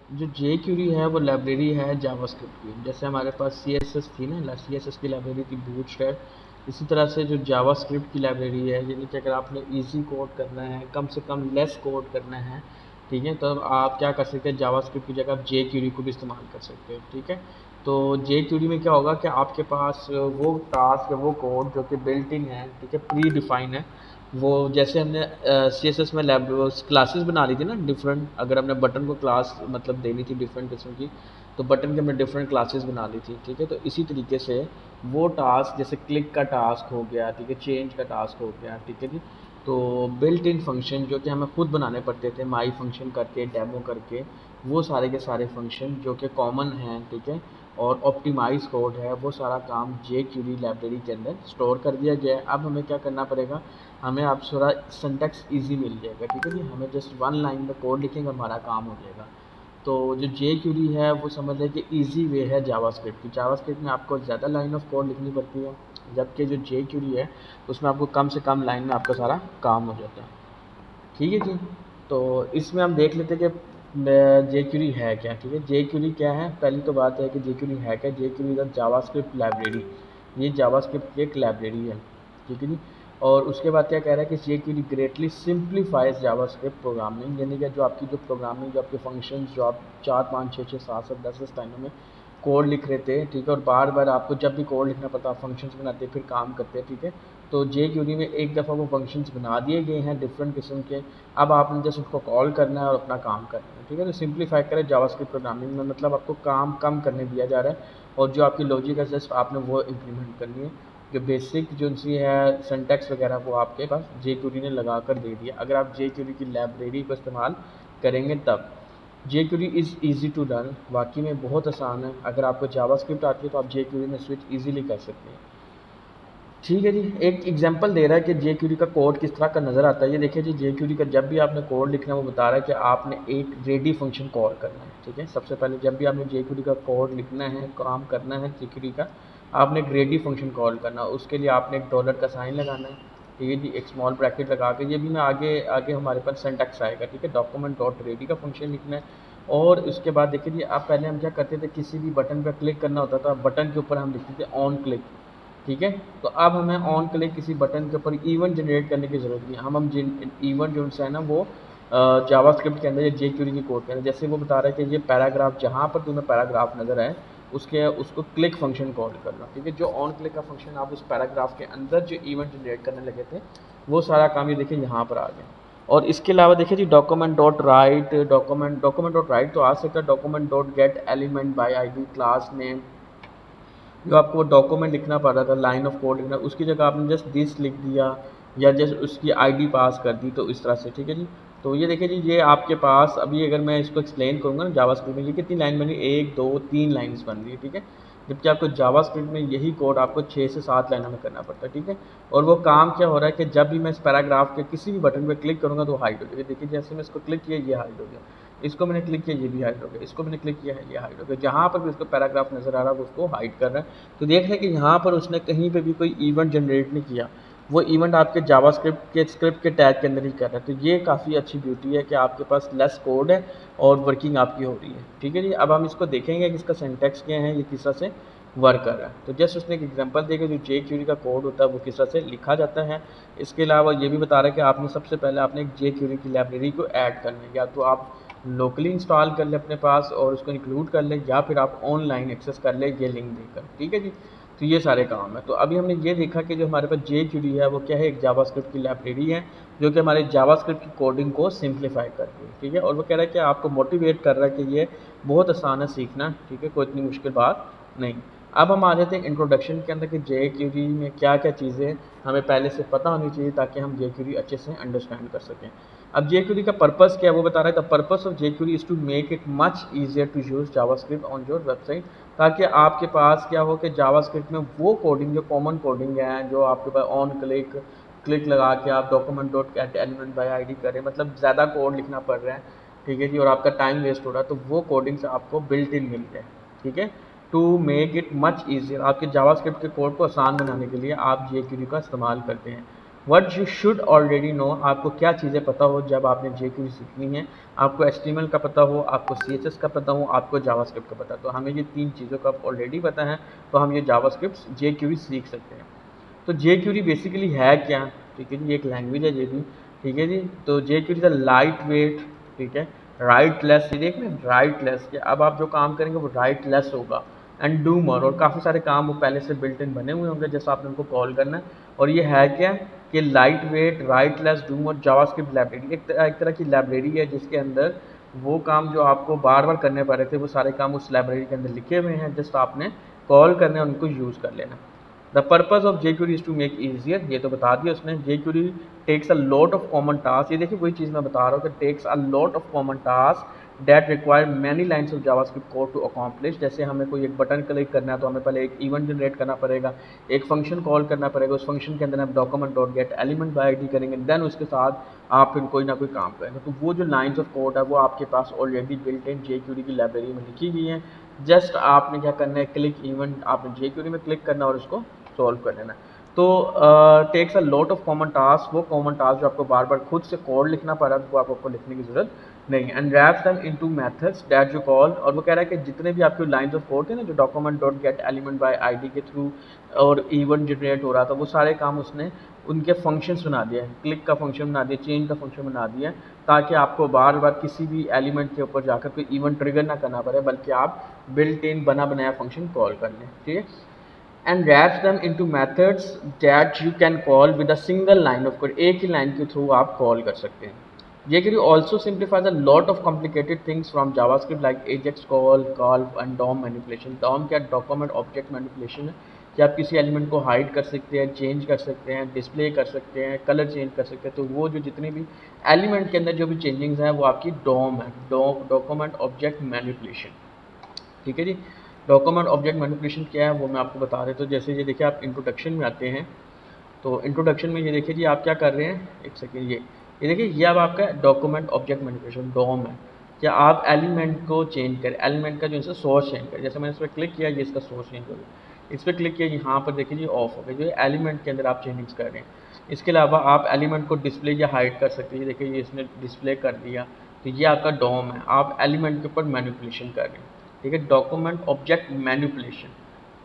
जो जे क्यूरी है वो लाइब्रेरी है जावास्क्रिप्ट की। जैसे हमारे पास सी एस एस थी ना, सी एस एस की लाइब्रेरी थी बूटस्ट्रैप। इसी तरह से जो जावास्क्रिप्ट की लाइब्रेरी है, यानी कि अगर आपने इजी कोड करना है, कम से कम लेस कोड करना है, ठीक है, तो आप क्या कर सकते हैं, जावास्क्रिप्ट की जगह आप जे क्यूरी को भी इस्तेमाल कर सकते हो। ठीक है, तो जे क्यूरी में क्या होगा कि आपके पास वो टास्क वो कोड जो कि बिल्ट इन है, ठीक है, प्री डिफाइन है। वो जैसे हमने सी एस एस में लैब क्लासेस बना ली थी ना डिफरेंट, अगर हमने बटन को क्लास मतलब देनी थी डिफरेंट किस्म की, तो बटन की हमने डिफरेंट क्लासेस बना ली थी। ठीक है, तो इसी तरीके से वो टास्क जैसे क्लिक का टास्क हो गया, ठीक है, चेंज का टास्क हो गया, ठीक है जी, तो बिल्ट इन फंक्शन जो कि हमें खुद बनाने पड़ते थे माई फंक्शन करके डेमो करके, वो सारे के सारे फंक्शन जो कि कॉमन हैं, ठीक है, और ऑप्टिमाइज कोड है, वो सारा काम जे क्यूरी लाइब्रेरी के अंदर स्टोर कर दिया गया है। अब हमें क्या करना पड़ेगा, हमें अब थोड़ा सिंटैक्स ईजी मिल जाएगा। ठीक है जी, हमें जस्ट वन लाइन में कोड लिखेंगे, हमारा काम हो जाएगा। तो जो जे क्यूरी है वो समझ लें कि ईजी वे है जावास्क्रिप्ट की। जावास्क्रिप्ट में आपको ज़्यादा लाइन ऑफ कोड लिखनी पड़ती है, जबकि जो जे क्यूरी है उसमें आपको कम से कम लाइन में आपका सारा काम हो जाता है। ठीक है जी, तो इसमें हम देख लेते हैं कि जे क्यूरी है क्या। ठीक है, जे क्यूरी क्या है, पहली तो बात है कि जे क्यूरी है क्या। जे क्यूरी इज़ जावास्क्रिप्ट लाइब्रेरी, ये जावास्क्रिप्ट की एक लाइब्रेरी है। ठीक है जी, और उसके बाद क्या कह रहा है कि jQuery greatly simplifies JavaScript programming, यानी कि जो आपकी जो प्रोग्रामिंग जो आपके फंक्शंस जो आप 4 5 6 6 7 7 10 10 टाइमों में कोड लिख रहे थे, ठीक है, और बार बार आपको जब भी कोड लिखना पड़ता फंक्शंस बनाते फिर काम करते, ठीक है, तो जे क्यूरी में एक दफ़ा वो फंक्शंस बना दिए गए हैं डिफरेंट किस्म के। अब आपने जस्ट उसको कॉल करना है और अपना काम करना है। ठीक है, तो सिंप्लीफाई करें जावास्क्रिप्ट प्रोग्रामिंग में, मतलब आपको काम कम करने दिया जा रहा है, और जो आपकी लॉजिक है जस्ट आपने वो इम्प्लीमेंट करनी है। जो बेसिक जो सी है सिंटैक्स वगैरह वो आपके पास जे क्यूरी ने लगा कर दे दिया, अगर आप जे क्यूरी की लाइब्रेरी को इस्तेमाल करेंगे तब। JQuery is easy to learn, वाकई में बहुत आसान है। अगर आपको जावास्क्रिप्ट आती है तो आप जे क्यूरी में स्विच ईजिली कर सकते हैं। ठीक है जी, एक एग्जांपल दे रहा है कि जे क्यूरी का कोड किस तरह का नज़र आता है। ये देखिए जी, जे क्यूरी का जब भी आपने कोड लिखना है वो बता रहा है कि आपने एक रेडी फंक्शन कॉल करना है। ठीक है, सबसे पहले जब भी आपने जे क्यूरी का कोड लिखना है, काम करना है जे क्यूरी का, आपने एक रेडी फंक्शन कॉल करना है। उसके लिए आपने एक डॉलर का साइन लगाना है। ठीक है जी, एक स्मॉल ब्रैकेट लगा के, ये भी मैं आगे आगे हमारे पास सिंटैक्स आएगा। ठीक है, डॉक्यूमेंट डॉट रेडी का फंक्शन लिखना है। और उसके बाद देखिए जी, आप पहले हम क्या करते थे, किसी भी बटन पर क्लिक करना होता था, बटन के ऊपर हम लिखते थे ऑन क्लिक। ठीक है, तो अब हमें ऑन क्लिक किसी बटन के ऊपर इवेंट जनरेट करने की ज़रूरत नहीं है। हम जिन इवेंट जो है ना वो जावास्क्रिप्ट के अंदर या जे क्यूरी की कोड के अंदर, जैसे वो बता रहा है कि ये पैराग्राफ, जहाँ पर तुम्हें पैराग्राफ नज़र आए उसके उसको क्लिक फंक्शन कॉल करना। ठीक है, जो ऑन क्लिक का फंक्शन आप उस पैराग्राफ के अंदर जो इवेंट जनरेट करने लगे थे, वो सारा काम ये देखिए यहाँ पर आ गया। और इसके अलावा देखिए जी, document dot write, document dot write तो आ सकता है, document dot get element by ID class name, जो आपको डॉक्यूमेंट लिखना पड़ रहा था, लाइन ऑफ कोड लिखना, उसकी जगह आपने जस्ट दिस लिख दिया या जस्ट उसकी आईडी पास कर दी, तो इस तरह से। ठीक है जी, तो ये देखिए जी, ये आपके पास अभी अगर मैं इसको एक्सप्लेन करूँगा ना जावास्क्रिप्ट में, ये कितनी लाइन बनी, 1 2 3 लाइन्स बन रही है। ठीक है, जबकि आपको जावास्क्रिप्ट में यही कोड आपको 6 से 7 लाइनों में करना पड़ता है। ठीक है, और वो काम क्या हो रहा है कि जब भी मैं इस पैराग्राफ के किसी भी बटन पर क्लिक करूँगा तो हाइड हो जाएगा। देखिए जैसे मैं इसको क्लिक किया ये हाइड हो गया, इसको मैंने क्लिक किया ये भी हाइड हो गया, इसको मैंने क्लिक किया है ये हाइड हो गया, जहाँ पर भी उसको पैराग्राफ नज़र आ रहा है वो उसको हाइड कर रहा है। तो देख लें कि यहाँ पर उसने कहीं पे भी कोई इवेंट जनरेट नहीं किया, वो इवेंट आपके जावास्क्रिप्ट के स्क्रिप्ट के टैग के अंदर ही कर रहा है। तो ये काफ़ी अच्छी ब्यूटी है कि आपके पास लेस कोड है और वर्किंग आपकी हो रही है। ठीक है जी, अब हम इसको देखेंगे कि इसका सिंटैक्स क्या है, ये किस तरह से वर्क कर रहा है। तो जस्ट उसने एक एग्जांपल देगा जो जे क्यूरी का कोड होता है वो किस तरह से लिखा जाता है। इसके अलावा ये भी बता रहा है कि आपने सबसे पहले आपने एक जे क्यूरी की लाइब्रेरी को ऐड करना है, या तो आप लोकली इंस्टॉल कर ले अपने पास और उसको इंक्लूड कर ले, या फिर आप ऑनलाइन एक्सेस कर ले ये लिंक देकर। ठीक है जी, तो ये सारे काम है। तो अभी हमने ये देखा कि जो हमारे पास जे क्यूरी है वो क्या है, एक जावास्क्रिप्ट की लाइब्रेरी है जो कि हमारे जावास्क्रिप्ट की कोडिंग को सिंप्लीफाई कर रही है। ठीक है, और वो कह रहा है कि आपको मोटिवेट कर रहा है कि ये बहुत आसान है सीखना। ठीक है, कोई इतनी मुश्किल बात नहीं। अब हम आ जाते हैं इंट्रोडक्शन के अंदर कि जे क्यूरी में क्या क्या चीज़ें हमें पहले से पता होनी चाहिए ताकि हम जे क्यूरी अच्छे से अंडरस्टैंड कर सकें। अब जे क्यूरी का पर्पस क्या है वो बता रहा है, the purpose of jQuery is to make it much easier to use JavaScript on your website, ताकि आपके पास क्या हो कि जावास्क्रिप्ट में वो कोडिंग जो कॉमन कोडिंग है, जो आपके पास ऑन क्लिक क्लिक लगा के आप document dot get element by ID करें, मतलब ज़्यादा कोड लिखना पड़ रहा है, ठीक है जी, और आपका टाइम वेस्ट हो रहा है, तो वो कोडिंग से आपको बिल्ट इन मिल जाए। ठीक है, to make it much easier, आपके जावास्क्रिप्ट के कोड को आसान बनाने के लिए आप जे क्यूरी का इस्तेमाल करते हैं। What you should already know, आपको क्या चीज़ें पता हो जब आपने jQuery सीखनी है, आपको HTML का पता हो, आपको CSS का पता हो, आपको जावास्क्रिप्ट का पता हो। तो हमें ये 3 चीज़ों का ऑलरेडी पता है, तो हम ये जावास्क्रिप्ट jQuery सीख सकते हैं। तो jQuery बेसिकली है क्या, ठीक है जी, एक लैंग्वेज है ये भी, ठीक है जी। तो jQuery इज लाइट वेट, ठीक है, राइट लेस, ये देख लें राइट लेस, अब आप जो काम करेंगे वो राइट लेस होगा, एंड डू मोर, और काफ़ी सारे काम वो पहले से बिल्ट इन बने हुए होंगे, जैसे आपने उनको कॉल करना है। और ये है क्या कि light weight, right less, do more, JavaScript library, एक तरह की लाइब्रेरी है जिसके अंदर वो काम जो आपको बार बार करने पड़ रहे थे वो सारे काम उस लाइब्रेरी के अंदर लिखे हुए हैं, जस्ट आपने कॉल करना है, उनको यूज़ कर लेना। The purpose of jQuery is to make easier, ये तो बता दिया उसने। jQuery takes a lot of common task, ये देखिए वही चीज़ मैं बता रहा हूँ कि takes a lot of common task that require many lines of JavaScript code to accomplish. जैसे हमें कोई एक बटन क्लिक करना है तो हमें पहले एक इवेंट जनरेट करना पड़ेगा, एक फंक्शन कॉल करना पड़ेगा, उस फंक्शन के अंदर आप document dot get element by ID करेंगे, देन उसके साथ आप फिर कोई ना कोई काम करेंगे। तो वो जो लाइन्स ऑफ कोड है वो आपके पास ऑलरेडी बिल्ट इन jQuery की लाइब्रेरी में लिखी गई है। जस्ट आपने क्या करना है, क्लिक इवेंट, आपने jQuery में क्लिक करना और उसको सॉल्व कर लेना। तो takes a lot of common task, वो कॉमन टास्क जो आपको बार बार खुद से कोड लिखना पड़ा वो आपको लिखने की जरूरत नहीं। And wraps them into methods that you call, और वो कह रहा है कि जितने भी आपके लाइंस ऑफ कोड थे ना, जो document dot get element by ID के थ्रू और इवेंट जनरेट हो रहा था, वो सारे काम उसने उनके फंक्शंस बना दिया है, क्लिक का फंक्शन बना दिया, चेंज का फंक्शन बना दिया, ताकि आपको बार बार किसी भी एलिमेंट के ऊपर जाकर कोई इवेंट ट्रिगर ना करना पड़े, बल्कि आप बिल्ट इन बना बनाया फंक्शन कॉल कर लें, ठीक है। And wraps them into methods that you can call with a single line of code, एक ही लाइन के थ्रू आप कॉल कर सकते हैं। jQuery also simplifies a lot of complicated things from JavaScript like AJAX call, call and DOM manipulation। DOM क्या, document object manipulation है, कि आप किसी एलिमेंट को हाइड कर सकते हैं, चेंज कर सकते हैं, डिस्प्ले कर सकते हैं, कलर चेंज कर सकते हैं। तो वो जो जितने भी एलिमेंट के अंदर जो भी चेंजिंग्स हैं वो आपकी DOM है, डॉक्यूमेंट ऑब्जेक्ट मैनिपुलेशन, ठीक है जी। डॉक्यूमेंट ऑब्जेक्ट मैनिपुलेशन क्या है वो मैं आपको बता रहे, तो जैसे ये देखिए आप इंट्रोडक्शन में आते हैं, तो इंट्रोडक्शन में ये देखिए जी आप क्या कर रहे हैं, एक सेकेंड, ये देखिए ये अब आपका डॉक्यूमेंट ऑब्जेक्ट मैनिपुलेशन डॉम है। क्या आप एलिमेंट को चेंज करें, एलिमेंट का जो है सोर्स चेंज करें, जैसे मैंने इस पर क्लिक किया ये इसका सोर्स चेंज हो गया, इस पर क्लिक किया यहाँ पर देखिए जी ऑफ हो गया, जो एलिमेंट के अंदर आप चेंजिंग्स कर रहे हैं। इसके अलावा आप एलिमेंट को डिस्प्ले या हाइड कर सकते हैं, ये देखिए ये इसने डिस्प्ले कर दिया, तो ये आपका डॉम है, आप एलिमेंट के ऊपर मैनिपुलेशन कर रहे हैं, ठीक है, डॉक्यूमेंट ऑब्जेक्ट मैनिपुलेशन,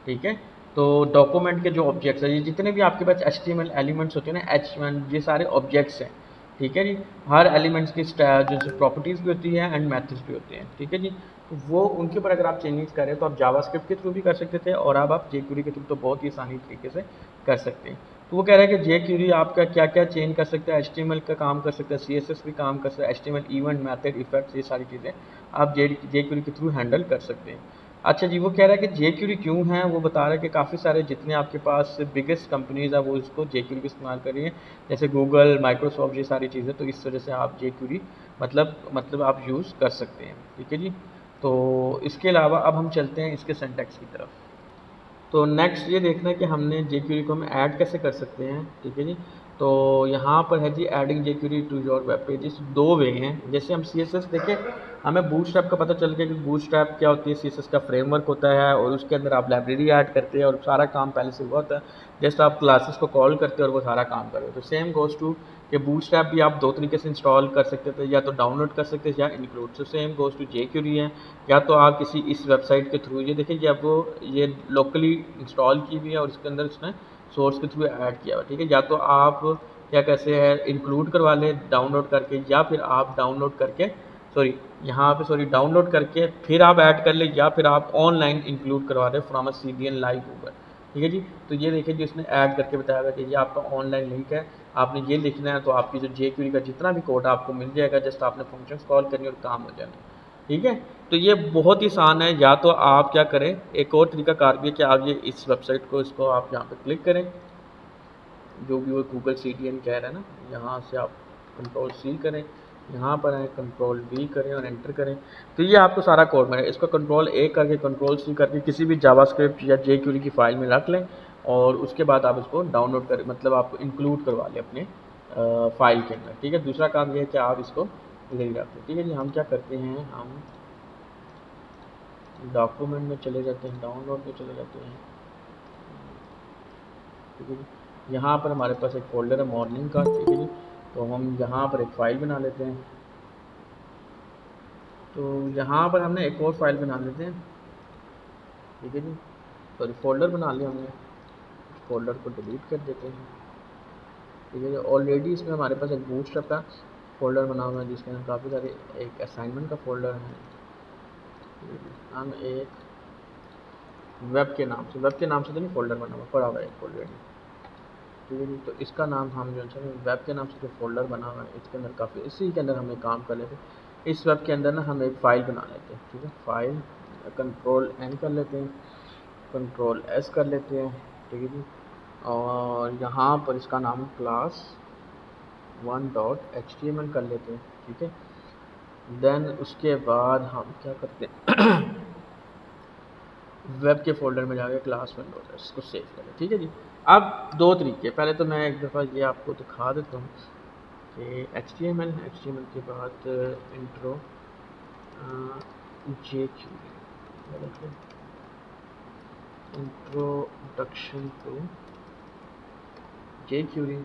ठीक है। तो डॉक्यूमेंट के जो ऑब्जेक्ट्स हैं, ये जितने भी आपके पास HTML एलिमेंट्स होते हैं ना, H1, ये सारे ऑब्जेक्ट्स हैं, ठीक है जी। हर एलिमेंट्स की जो प्रॉपर्टीज़ भी होती है एंड मेथड्स भी होते हैं, ठीक है जी। तो वो उनके ऊपर अगर आप चेंजेस करें तो आप जावास्क्रिप्ट के थ्रू भी कर सकते थे, और अब आप jQuery के थ्रू तो बहुत ही आसानी तरीके से कर सकते हैं। तो वो कह रहा है कि jQuery आपका क्या क्या चेंज कर सकता है, HTML का काम कर सकता है, CSS भी काम कर सकता है, HTML इवेंट, मेथड, इफेक्ट्स, ये सारी चीज़ें आप jQuery के थ्रू हैंडल कर सकते हैं। अच्छा जी, वो कह रहा है कि jQuery क्यों है, वो बता रहा है कि काफ़ी सारे जितने आपके पास बिगेस्ट कंपनीज़ है वो इसको jQuery का इस्तेमाल कर रही हैं, जैसे गूगल, माइक्रोसॉफ्ट, ये सारी चीज़ें, तो इस वजह से आप jQuery मतलब आप यूज़ कर सकते हैं, ठीक है जी। तो इसके अलावा अब हम चलते हैं इसके सिंटैक्स की तरफ। तो नेक्स्ट ये देखना है कि हमने jQuery को हम ऐड कैसे कर सकते हैं, ठीक है जी। तो यहाँ पर है जी adding jQuery to your web pages, दो वे हैं। जैसे हम CSS देखें, हमें बूटस्ट्रैप का पता चल गया कि बूटस्ट्रैप क्या होती है, CSS का फ्रेमवर्क होता है, और उसके अंदर आप लाइब्रेरी ऐड करते हैं और सारा काम पहले से हुआ होता है, जस्ट आप क्लासेस को कॉल करते हैं और वो सारा काम कर रहे हो। तो सेम गोज़ टू कि बूटस्ट्रैप भी आप दो तरीके से इंस्टॉल कर सकते थे, या तो डाउनलोड कर सकते थे या इंक्लूड। तो सेम गोज़ टू jQuery है, या तो आप किसी इस वेबसाइट के थ्रू, ये देखिए जब वो ये लोकली इंस्टॉल की हुई है और इसके अंदर उसने सोर्स के थ्रू ऐड किया हुआ, ठीक है। या तो आप क्या कैसे है इंक्लूड करवा लें डाउनलोड करके, या फिर आप डाउनलोड करके डाउनलोड करके फिर आप ऐड कर लें, या फिर आप ऑनलाइन इंक्लूड करवा दें फ्रॉम अ CDN लाइव ऊपर, ठीक है जी। तो ये देखिए जी उसने ऐड करके बताया हुआ कि ये आपका ऑनलाइन लिंक है, आपने ये लिखना है, तो आपकी जो jQuery का जितना भी कोड आपको मिल जाएगा, जस्ट आपने फंक्शंस कॉल करनी और काम हो जाना, ठीक है। तो ये बहुत ही आसान है। या तो आप क्या करें, एक और तरीका कार भी है कि आप ये इस वेबसाइट को, इसको आप यहाँ पे क्लिक करें, जो भी वो गूगल CDN कह रहा है ना, यहाँ से आप Ctrl+C करें, यहाँ पर आए Ctrl+V करें और एंटर करें, तो ये आपको सारा कोड मिलेगा। इसको Ctrl+A करके Ctrl+C करके किसी भी जावास्क्रिप्ट या jQuery की फाइल में रख लें, और उसके बाद आप इसको डाउनलोड करें, मतलब आप इंक्लूड करवा लें अपने फाइल के अंदर, ठीक है। दूसरा काम ये है कि आप इसको इधर ही रख लें, ठीक है जी। हम क्या करते हैं, हम डॉक्यूमेंट में चले जाते हैं, डाउनलोड में चले जाते हैं, ठीक है जी। यहाँ पर हमारे पास एक फोल्डर है मॉर्निंग का, ठीक है जी। तो हम यहाँ पर एक फ़ाइल बना लेते हैं। तो यहाँ पर हमने एक और फाइल बना लेते हैं, ठीक है जी। सॉरी, फोल्डर बना लिया हमने, फोल्डर को डिलीट कर देते हैं, ठीक है जी। ऑलरेडी इसमें हमारे पास एक बूटस्ट्रैप का फोल्डर बना हुआ है जिसके अंदर काफ़ी सारे एक असाइनमेंट का फोल्डर है। हम एक वेब के नाम से तो नहीं फोल्डर बना हुआ, पड़ा हुआ है ऑलरेडी, ठीक है जी। तो इसका नाम हम जो है वेब के नाम से जो फोल्डर बना हुआ है इसके अंदर काफ़ी, इसी के अंदर हमें काम कर लेते हैं। इस वेब के अंदर ना हम एक फ़ाइल बना लेते हैं, ठीक है। फाइल कंट्रोल एन कर लेते हैं, कंट्रोल एस कर लेते हैं, ठीक है जी। और यहाँ पर इसका नाम क्लास 1.html कर लेते हैं, ठीक है। देन उसके बाद हम क्या करते हैं वेब के फोल्डर में जाके क्लास 1.s इसको सेव करें, ठीक है जी। अब दो तरीके, पहले तो मैं एक दफ़ा ये आपको दिखा देता हूँ कि HTML के बाद intro JQuery, introduction to JQuery,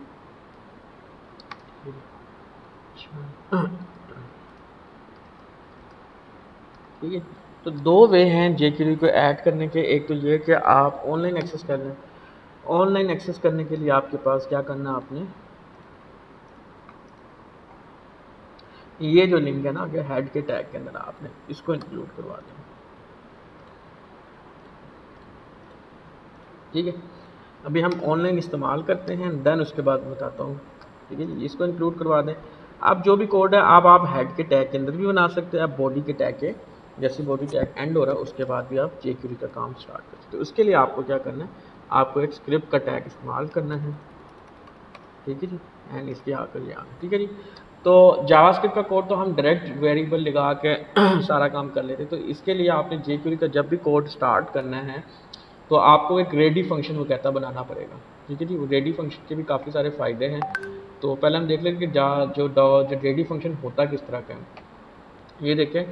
ठीक है। तो दो वे हैं JQuery को ऐड करने के, एक तो ये कि आप ऑनलाइन एक्सेस कर लें। ऑनलाइन एक्सेस करने के लिए आपके पास क्या करना है, आपने ये जो लिंक है ना कि हेड के टैग के अंदर आपने इसको इंक्लूड करवा देना, ठीक है। अभी हम ऑनलाइन इस्तेमाल करते हैं, देन उसके बाद बताता हूँ, ठीक है जी। इसको इंक्लूड करवा दें। आप जो भी कोड है आप हेड के टैग के अंदर भी बना सकते हैं, आप बॉडी के टैग के, जैसे बॉडी टैग एंड हो रहा है उसके बाद भी आप JQuery का काम स्टार्ट कर सकते हो। उसके लिए आपको क्या करना है, आपको एक स्क्रिप्ट का टैग इस्तेमाल करना है, ठीक है जी। एंड इसके आकर ये आना, ठीक है जी। तो जावास्क्रिप्ट का कोड तो हम डायरेक्ट वेरिएबल लगा के सारा काम कर लेते हैं। तो इसके लिए आपने JQuery का जब भी कोड स्टार्ट करना है तो आपको एक रेडी फंक्शन वो कहता बनाना पड़ेगा, ठीक है जी। वो रेडी फंक्शन के भी काफ़ी सारे फ़ायदे हैं। तो पहले हम देख लेंगे कि जो रेडी फंक्शन होता किस तरह का है। ये देखें,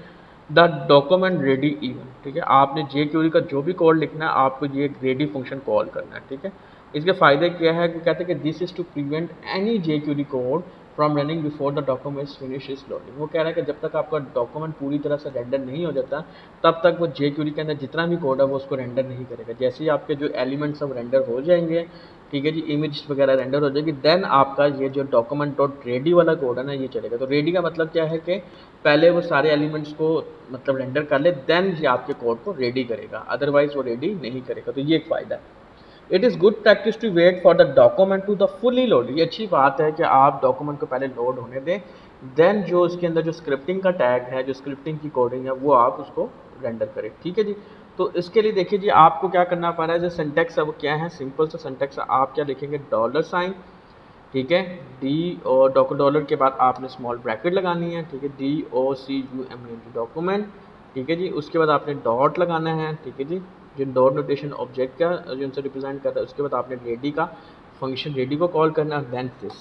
द डॉक्यूमेंट रेडी इवन, ठीक है। आपने JQuery का जो भी कोड लिखना है आपको ये रेडी फंक्शन कॉल करना है, ठीक है। इसके फ़ायदे क्या है कि कहते हैं कि this is to prevent any JQuery code from running before the documents finish is loading. वो कह रहा है कि जब तक आपका डॉक्यूमेंट पूरी तरह से रेंडर नहीं हो जाता तब तक वो JQuery के अंदर जितना भी कोड है वो उसको रेंडर नहीं करेगा। जैसे ही आपके जो एलिमेंट्स सब रेंडर हो जाएंगे, ठीक है जी, इमेज वगैरह रेंडर हो जाएगी, देन आपका ये जो डॉक्यूमेंट डॉट रेडी वाला कोड है ना ये चलेगा। तो रेडी का मतलब क्या है कि पहले वो सारे एलिमेंट्स को मतलब रेंडर कर ले, देन ये आपके कोड को रेडी करेगा, अदरवाइज वो रेडी नहीं करेगा। तो ये एक फ़ायदा है। It is good practice to wait for the document to the fully load. ये अच्छी बात है कि आप डॉक्यूमेंट को पहले लोड होने दें, देन जो उसके अंदर जो स्क्रिप्टिंग का टैग है, जो स्क्रिप्टिंग की कोडिंग है वो आप उसको रेंडर करें, ठीक है जी। तो इसके लिए देखिए जी आपको क्या करना पड़ रहा है, जो सिंटेक्स है वो क्या है, सिंपल सा सिंटेक्स है। आप क्या लिखेंगे, डॉलर साइन, ठीक है, डी और डॉलर के बाद आपने स्मॉल ब्रैकेट लगानी है, ठीक है, DOCUMENT डॉक्यूमेंट, ठीक है जी। उसके बाद आपने डॉट लगाना है, ठीक है जी, जो डॉट नोटेशन ऑब्जेक्ट का जो उनसे रिप्रेजेंट करता है। उसके बाद आपने रेडी का फंक्शन रेडी को कॉल करना है, देन दिस,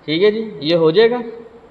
ठीक है जी। ये हो जाएगा,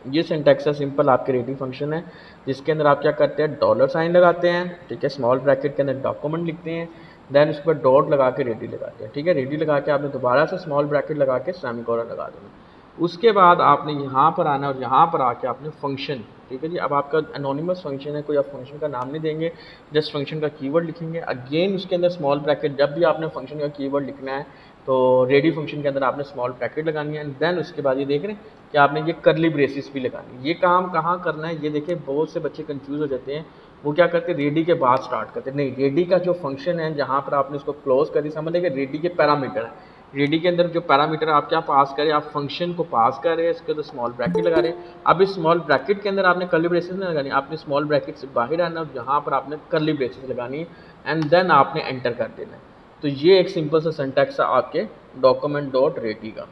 ये सिंटैक्स है सिंपल आपके रेडी फंक्शन है जिसके अंदर आप क्या करते हैं, डॉलर साइन लगाते हैं, ठीक है, स्मॉल ब्रैकेट के अंदर डॉक्यूमेंट लिखते हैं, देन उसके बाद डॉट लगा के रेडी लगाते हैं, ठीक है। रेडी लगा के आपने दोबारा से स्मॉल ब्रैकेट लगा के सेमीकोलन लगा देना। उसके बाद आपने यहाँ पर आना और यहाँ पर आके आपने फंक्शन, ठीक है जी। अब आपका एनोनिमस फंक्शन है, कोई आप फंक्शन का नाम नहीं देंगे, जस्ट फंक्शन का कीवर्ड लिखेंगे। अगेन उसके अंदर स्मॉल ब्रैकेट, जब भी आपने फंक्शन का कीवर्ड लिखना है तो रेडी फंक्शन के अंदर आपने स्मॉल ब्रैकेट लगानी है, एंड देन उसके बाद ये देख रहे हैं कि आपने ये करली ब्रेसिस भी लगानी है। ये काम कहाँ करना है, ये देखिए बहुत से बच्चे कंफ्यूज हो जाते हैं। वो क्या करते हैं, रेडी के बाद स्टार्ट करते हैं। नहीं, रेडी का जो फंक्शन है जहाँ पर आपने उसको क्लोज करी, समझ लेंगे रेडी के पैरामीटर है। रेडी के अंदर जो पैरामीटर आप क्या पास करें, आप फंक्शन को पास कर रहे हैं, इसके अंदर स्मॉल ब्रैकेट लगा रहे हैं। अब इस स्मॉल ब्रैकेट के अंदर आपने करली ब्रेसेस नहीं लगानी, आपने स्मॉल ब्रैकेट से बाहर आना और जहाँ पर आपने करली ब्रेसेस लगानी है, एंड देन आपने एंटर कर देना है। तो ये एक सिंपल सा सिंटैक्स है आपके डॉक्यूमेंट डॉट रेडी का।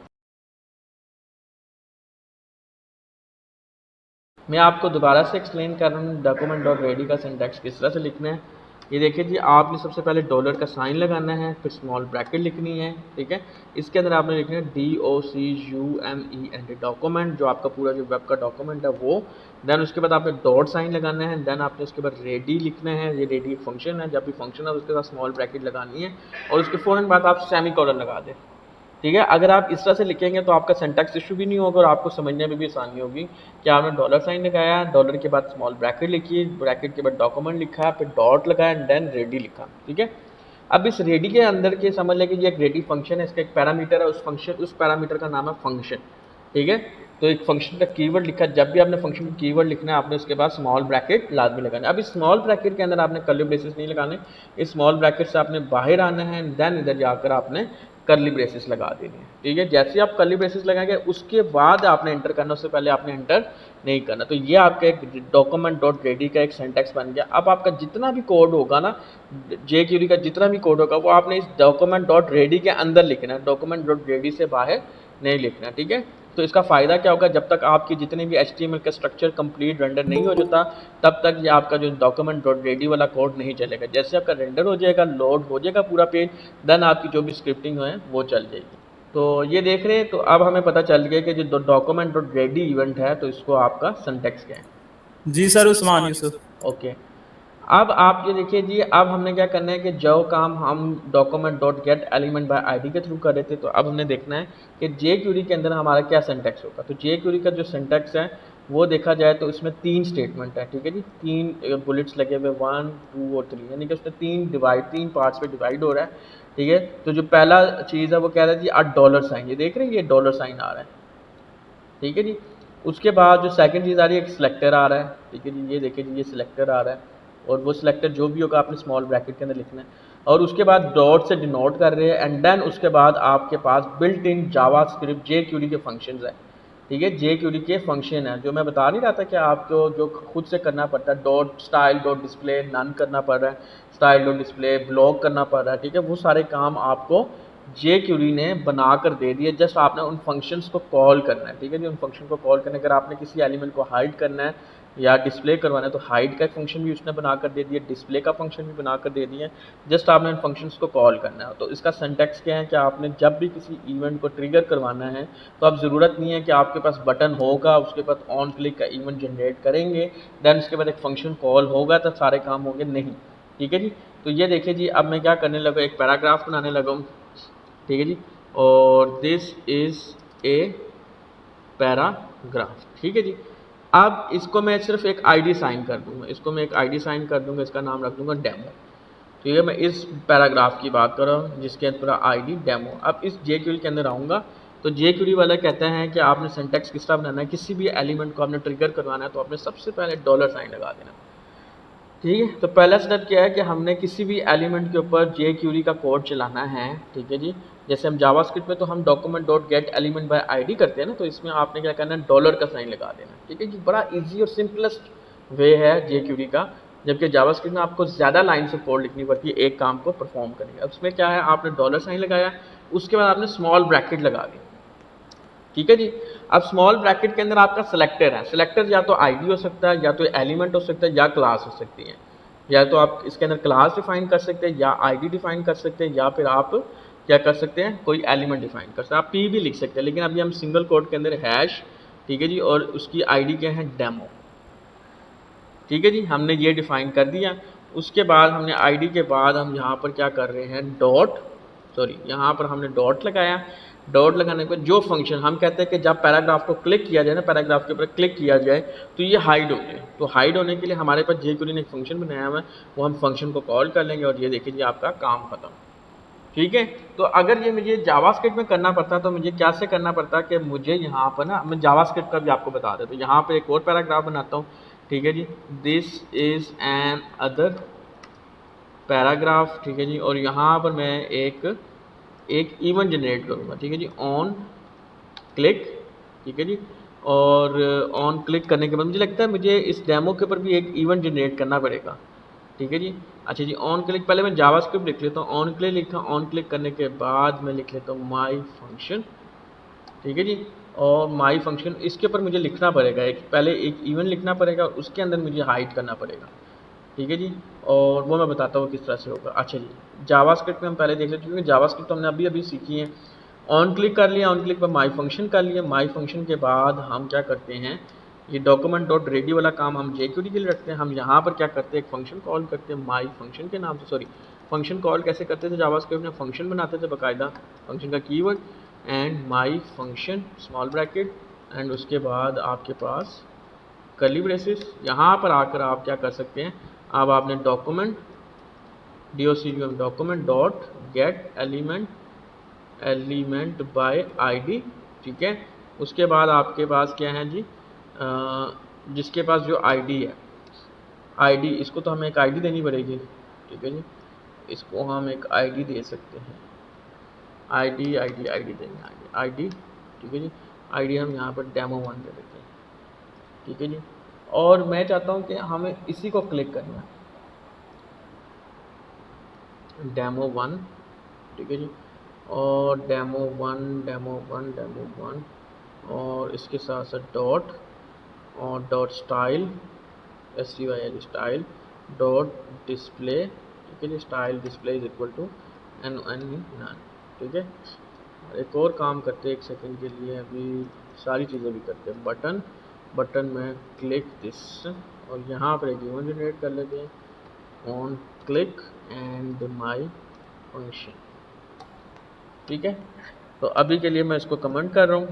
मैं आपको दोबारा से एक्सप्लेन कर रहा हूँ डॉक्यूमेंट डॉट रेडी का सिंटैक्स किस तरह से लिखना है। ये देखिए जी, आपने सबसे पहले डॉलर का साइन लगाना है, फिर स्मॉल ब्रैकेट लिखनी है, ठीक है। इसके अंदर आपने लिखना है DOCUMENT डॉक्यूमेंट, जो आपका पूरा जो वेब का डॉक्यूमेंट है वो। देन उसके बाद आपने डॉट साइन लगाना है, देन आपने उसके बाद रेडी लिखना है। ये रेडी फंक्शन है, जब भी फंक्शन है उसके साथ स्मॉल ब्रैकेट लगानी है और उसके फ़ौरन बाद आप सेमी कॉलन लगा दें। ठीक है। अगर आप इस तरह से लिखेंगे तो आपका सिंटैक्स इशू भी नहीं होगा और आपको समझने में भी आसानी होगी कि आपने डॉलर साइन लगाया, डॉलर के बाद स्मॉल ब्रैकेट लिखी, ब्रैकेट के बाद डॉक्यूमेंट लिखा, फिर डॉट लगाया एंड देन रेडी लिखा, ठीक है। अब इस रेडी के अंदर के समझ लें कि ये एक रेडी फंक्शन है, इसका एक पैरामीटर है, उस पैरामीटर का नाम है फंक्शन, ठीक है। तो एक फंक्शन का कीवर्ड लिखा, जब भी आपने फंक्शन का कीवर्ड लिखना है आपने उसके बाद स्मॉल ब्रैकेट लाजमी लगाना है। अब इस स्मॉल ब्रैकेट के अंदर आपने कर्ली ब्रेसेस नहीं लगाने, इस स्मॉल ब्रैकेट से आपने बाहर आना है एंड देन इधर जाकर आपने कर्ली ब्रेसेस लगा देनी है, ठीक है। जैसे आप कर्ली ब्रेसेस लगाएंगे उसके बाद आपने एंटर करना, उससे पहले आपने एंटर नहीं करना। तो ये आपका एक डॉक्यूमेंट डॉट रेडी का एक सेंटेक्स बन गया। अब आपका जितना भी कोड होगा ना, जेक्यूरी का जितना भी कोड होगा वो आपने इस डॉक्यूमेंट डॉट रेडी के अंदर लिखना है, डॉक्यूमेंट डॉट रेडी से बाहर नहीं लिखना, ठीक है। तो इसका फ़ायदा क्या होगा, जब तक आपकी जितने भी HTML का स्ट्रक्चर कंप्लीट रेंडर नहीं हो जाता तब तक ये आपका जो डॉक्यूमेंट डॉट रेडी वाला कोड नहीं चलेगा। जैसे आपका रेंडर हो जाएगा, लोड हो जाएगा पूरा पेज, देन आपकी जो भी स्क्रिप्टिंग है वो चल जाएगी। तो ये देख रहे हैं, तो अब हमें पता चल गया कि जो डॉक्यूमेंट डॉट रेडी इवेंट है तो इसको आपका सिंटैक्स क्या है। जी सर, उस्मान यूसुफ। ओके, अब आप ये देखिए जी, अब हमने क्या करना है कि जो काम हम document dot get element by ID के थ्रू कर रहे थे, तो अब हमने देखना है कि जे क्यूरी के अंदर हमारा क्या सिंटैक्स होगा। तो जे क्यूरी का जो सिंटैक्स है वो देखा जाए तो इसमें 3 स्टेटमेंट है, ठीक है जी, 3 बुलेट्स लगे हुए 1 2 और 3, यानी कि उसमें 3 पार्ट्स पे डिवाइड हो रहा है, ठीक है। तो जो पहला चीज़ है वो कह रहा है जी डॉलर साइन, ये देख रहे हैं ये डॉलर साइन आ रहा है, ठीक है जी। उसके बाद जो सेकंड चीज़ आ रही है एक सिलेक्टर आ रहा है, ठीक है जी, ये देखिए जी ये सिलेक्टर आ रहा है और वो सिलेक्टर जो भी होगा आपने स्मॉल ब्रैकेट के अंदर लिखना है। और उसके बाद डॉट से डिनोट कर रहे हैं एंड देन उसके बाद आपके पास बिल्ट इन जावास्क्रिप्ट जेक्यूरी के फंक्शंस है, ठीक है। जेक्यूरी के फंक्शन है जो मैं बता नहीं रहा था कि आपको जो खुद से करना पड़ता है, dot style dot display none करना पड़ रहा है, स्टाइल डॉट डिस्प्ले ब्लॉक करना पड़ रहा है, ठीक है। वो सारे काम आपको जेक्यूरी ने बना कर दे दिए, जस्ट आपने उन फंक्शंस को कॉल करना है, ठीक है जी। उन फंक्शन को कॉल करने, अगर आपने किसी एलिमेंट को हाइड करना है या डिस्प्ले करवाना है तो हाइड का एक फंक्शन भी उसने बना कर दे दिया, डिस्प्ले का फंक्शन भी बना कर दे दिया, जस्ट आपने उन फंक्शंस को कॉल करना है। तो इसका सिंटैक्स क्या है कि आपने जब भी किसी इवेंट को ट्रिगर करवाना है तो अब ज़रूरत नहीं है कि आपके पास बटन होगा उसके बाद ऑन क्लिक का इवेंट जनरेट करेंगे देन उसके बाद एक फंक्शन कॉल होगा तब सारे काम होंगे, नहीं, ठीक है जी। तो ये देखिए जी, अब मैं क्या करने लगा, एक पैराग्राफ बनाने लगा हूँ, ठीक है जी, और दिस इज़ ए पैराग्राफ, ठीक है जी। अब इसको मैं सिर्फ एक आईडी साइन कर दूंगा, इसको मैं एक आईडी साइन कर दूंगा, इसका नाम रख दूंगा डेमो, ठीक है। मैं इस पैराग्राफ की बात कर रहा हूँ जिसके अंदर आईडी डेमो। अब इस जेक्यूरी के अंदर आऊँगा तो जेक्यूरी वाला कहता है कि आपने सिंटैक्स किस तरह बनाना है, किसी भी एलिमेंट को आपने ट्रिगर करवाना है तो आपने सबसे पहले डॉलर साइन लगा देना, ठीक है। तो पहला स्टेप क्या है कि हमने किसी भी एलिमेंट के ऊपर जेक्यूरी का कोड चलाना है, ठीक है जी। जैसे हम जावास्क्रिप्ट में तो हम document dot get element by ID करते हैं ना, तो इसमें आपने क्या करना है, डॉलर का साइन लगा देना, ठीक है जी। बड़ा इजी और सिंपलेस्ट वे है जेक्यूरी का, जबकि जावास्क्रिप्ट में आपको ज़्यादा लाइन से कोड लिखनी पड़ती है एक काम को परफॉर्म करने। अब उसमें क्या है, आपने डॉलर साइन लगाया, उसके बाद आपने स्मॉल ब्रैकेट लगा दी, ठीक है जी। अब स्मॉल ब्रैकेट के अंदर आपका सिलेक्टर है, सिलेक्टर या तो आईडी हो सकता है, या तो एलिमेंट हो सकता है, या क्लास हो सकती है। या तो आप इसके अंदर क्लास डिफाइन कर सकते हैं, या आईडी डिफाइन कर सकते हैं, या फिर आप क्या कर सकते हैं, कोई एलिमेंट डिफाइन कर सकते हैं। आप पी भी लिख सकते हैं, लेकिन अभी हम सिंगल कोड के अंदर हैश, ठीक है जी, और उसकी आईडी क्या है, डेमो, ठीक है जी। हमने ये डिफाइन कर दिया। उसके बाद हमने आईडी के बाद हम यहाँ पर क्या कर रहे हैं, यहाँ पर हमने डॉट लगाया। डॉट लगाने के बाद जो फंक्शन हम कहते हैं कि जब पैराग्राफ को क्लिक किया जाए ना, पैराग्राफ के ऊपर क्लिक किया जाए तो ये हाइड हो जाए, तो हाइड होने के लिए हमारे पास जेक्यूरी ने एक फंक्शन बनाया हुआ है, वो हम फंक्शन को कॉल कर लेंगे और ये देखिए आपका काम खत्म, ठीक है। तो अगर ये मुझे जावास्क्रिप्ट में करना पड़ता तो मुझे क्या से करना पड़ता कि मुझे यहाँ पर ना, मैं जावास्क्रिप्ट का भी आपको बता देता हूँ, यहाँ पर एक और पैराग्राफ बनाता हूँ, ठीक है जी, this is an other paragraph, ठीक है जी। और यहाँ पर मैं एक इवेंट जनरेट करूँगा, ठीक है जी, ऑन क्लिक, ठीक है जी। और ऑन क्लिक करने के बाद मुझे लगता है मुझे इस डेमो के ऊपर भी एक इवेंट जनरेट करना पड़ेगा, ठीक है जी। अच्छा जी, ऑन क्लिक पहले मैं जावास्क्रिप्ट लिख लेता हूँ, ऑन क्लिक लिखा, ऑन क्लिक करने के बाद मैं लिख लेता हूँ माई फंक्शन, ठीक है जी। और माई फंक्शन इसके ऊपर मुझे लिखना पड़ेगा, पहले एक इवेंट लिखना पड़ेगा, उसके अंदर मुझे हाइड करना पड़ेगा, ठीक है जी। और वो मैं बताता हूँ किस तरह से होगा। अच्छा जी, जावास्क्रिप्ट में हम पहले देख लेते हैं, क्योंकि जावास्क्रिप्ट तो हमने अभी अभी सीखी है। ऑन क्लिक कर लिया, ऑन क्लिक पर माई फंक्शन कर लिया, माई फंक्शन के बाद हम क्या करते हैं, ये डॉक्यूमेंट डॉट रेडी वाला काम हम जेक्यूरी के लिए रखते हैं। हम यहाँ पर क्या करते हैं, एक फंक्शन कॉल करते हैं माई फंक्शन के नाम से। सॉरी, फंक्शन कॉल कैसे करते थे, जावास्क्रिप्ट में फंक्शन बनाते थे बाकायदा, फंक्शन का keyword and my function small bracket and उसके बाद आपके पास कर्ली ब्रेसेस। यहाँ पर आकर आप क्या कर सकते हैं, अब आपने document document dot get element by ID, ठीक है। उसके बाद आपके पास क्या है जी, जिसके पास जो आईडी है, आईडी इसको तो हमें एक आईडी देनी पड़ेगी, ठीक है जी। इसको हम एक आईडी दे सकते हैं, आईडी आईडी आईडी देंगे, आईडी आईडी, ठीक है जी। आईडी हम यहाँ पर डेमो 1 दे देते हैं, ठीक है जी। और मैं चाहता हूँ कि हमें इसी को क्लिक करना है, डेमो 1, ठीक है जी। और डेमो 1 डेमो 1 डेमो 1 और इसके साथ साथ डॉट और dot style STYL style dot display, ठीक है जी। Style display is equal to none, ठीक है। एक और काम करते हैं एक सेकंड के लिए, अभी सारी चीज़ें भी करते हैं। बटन में क्लिक दिस और यहाँ पर एक इवेंट जनरेट कर लेते हैं on click and my function, ठीक है। तो अभी के लिए मैं इसको कमेंट कर रहा हूँ,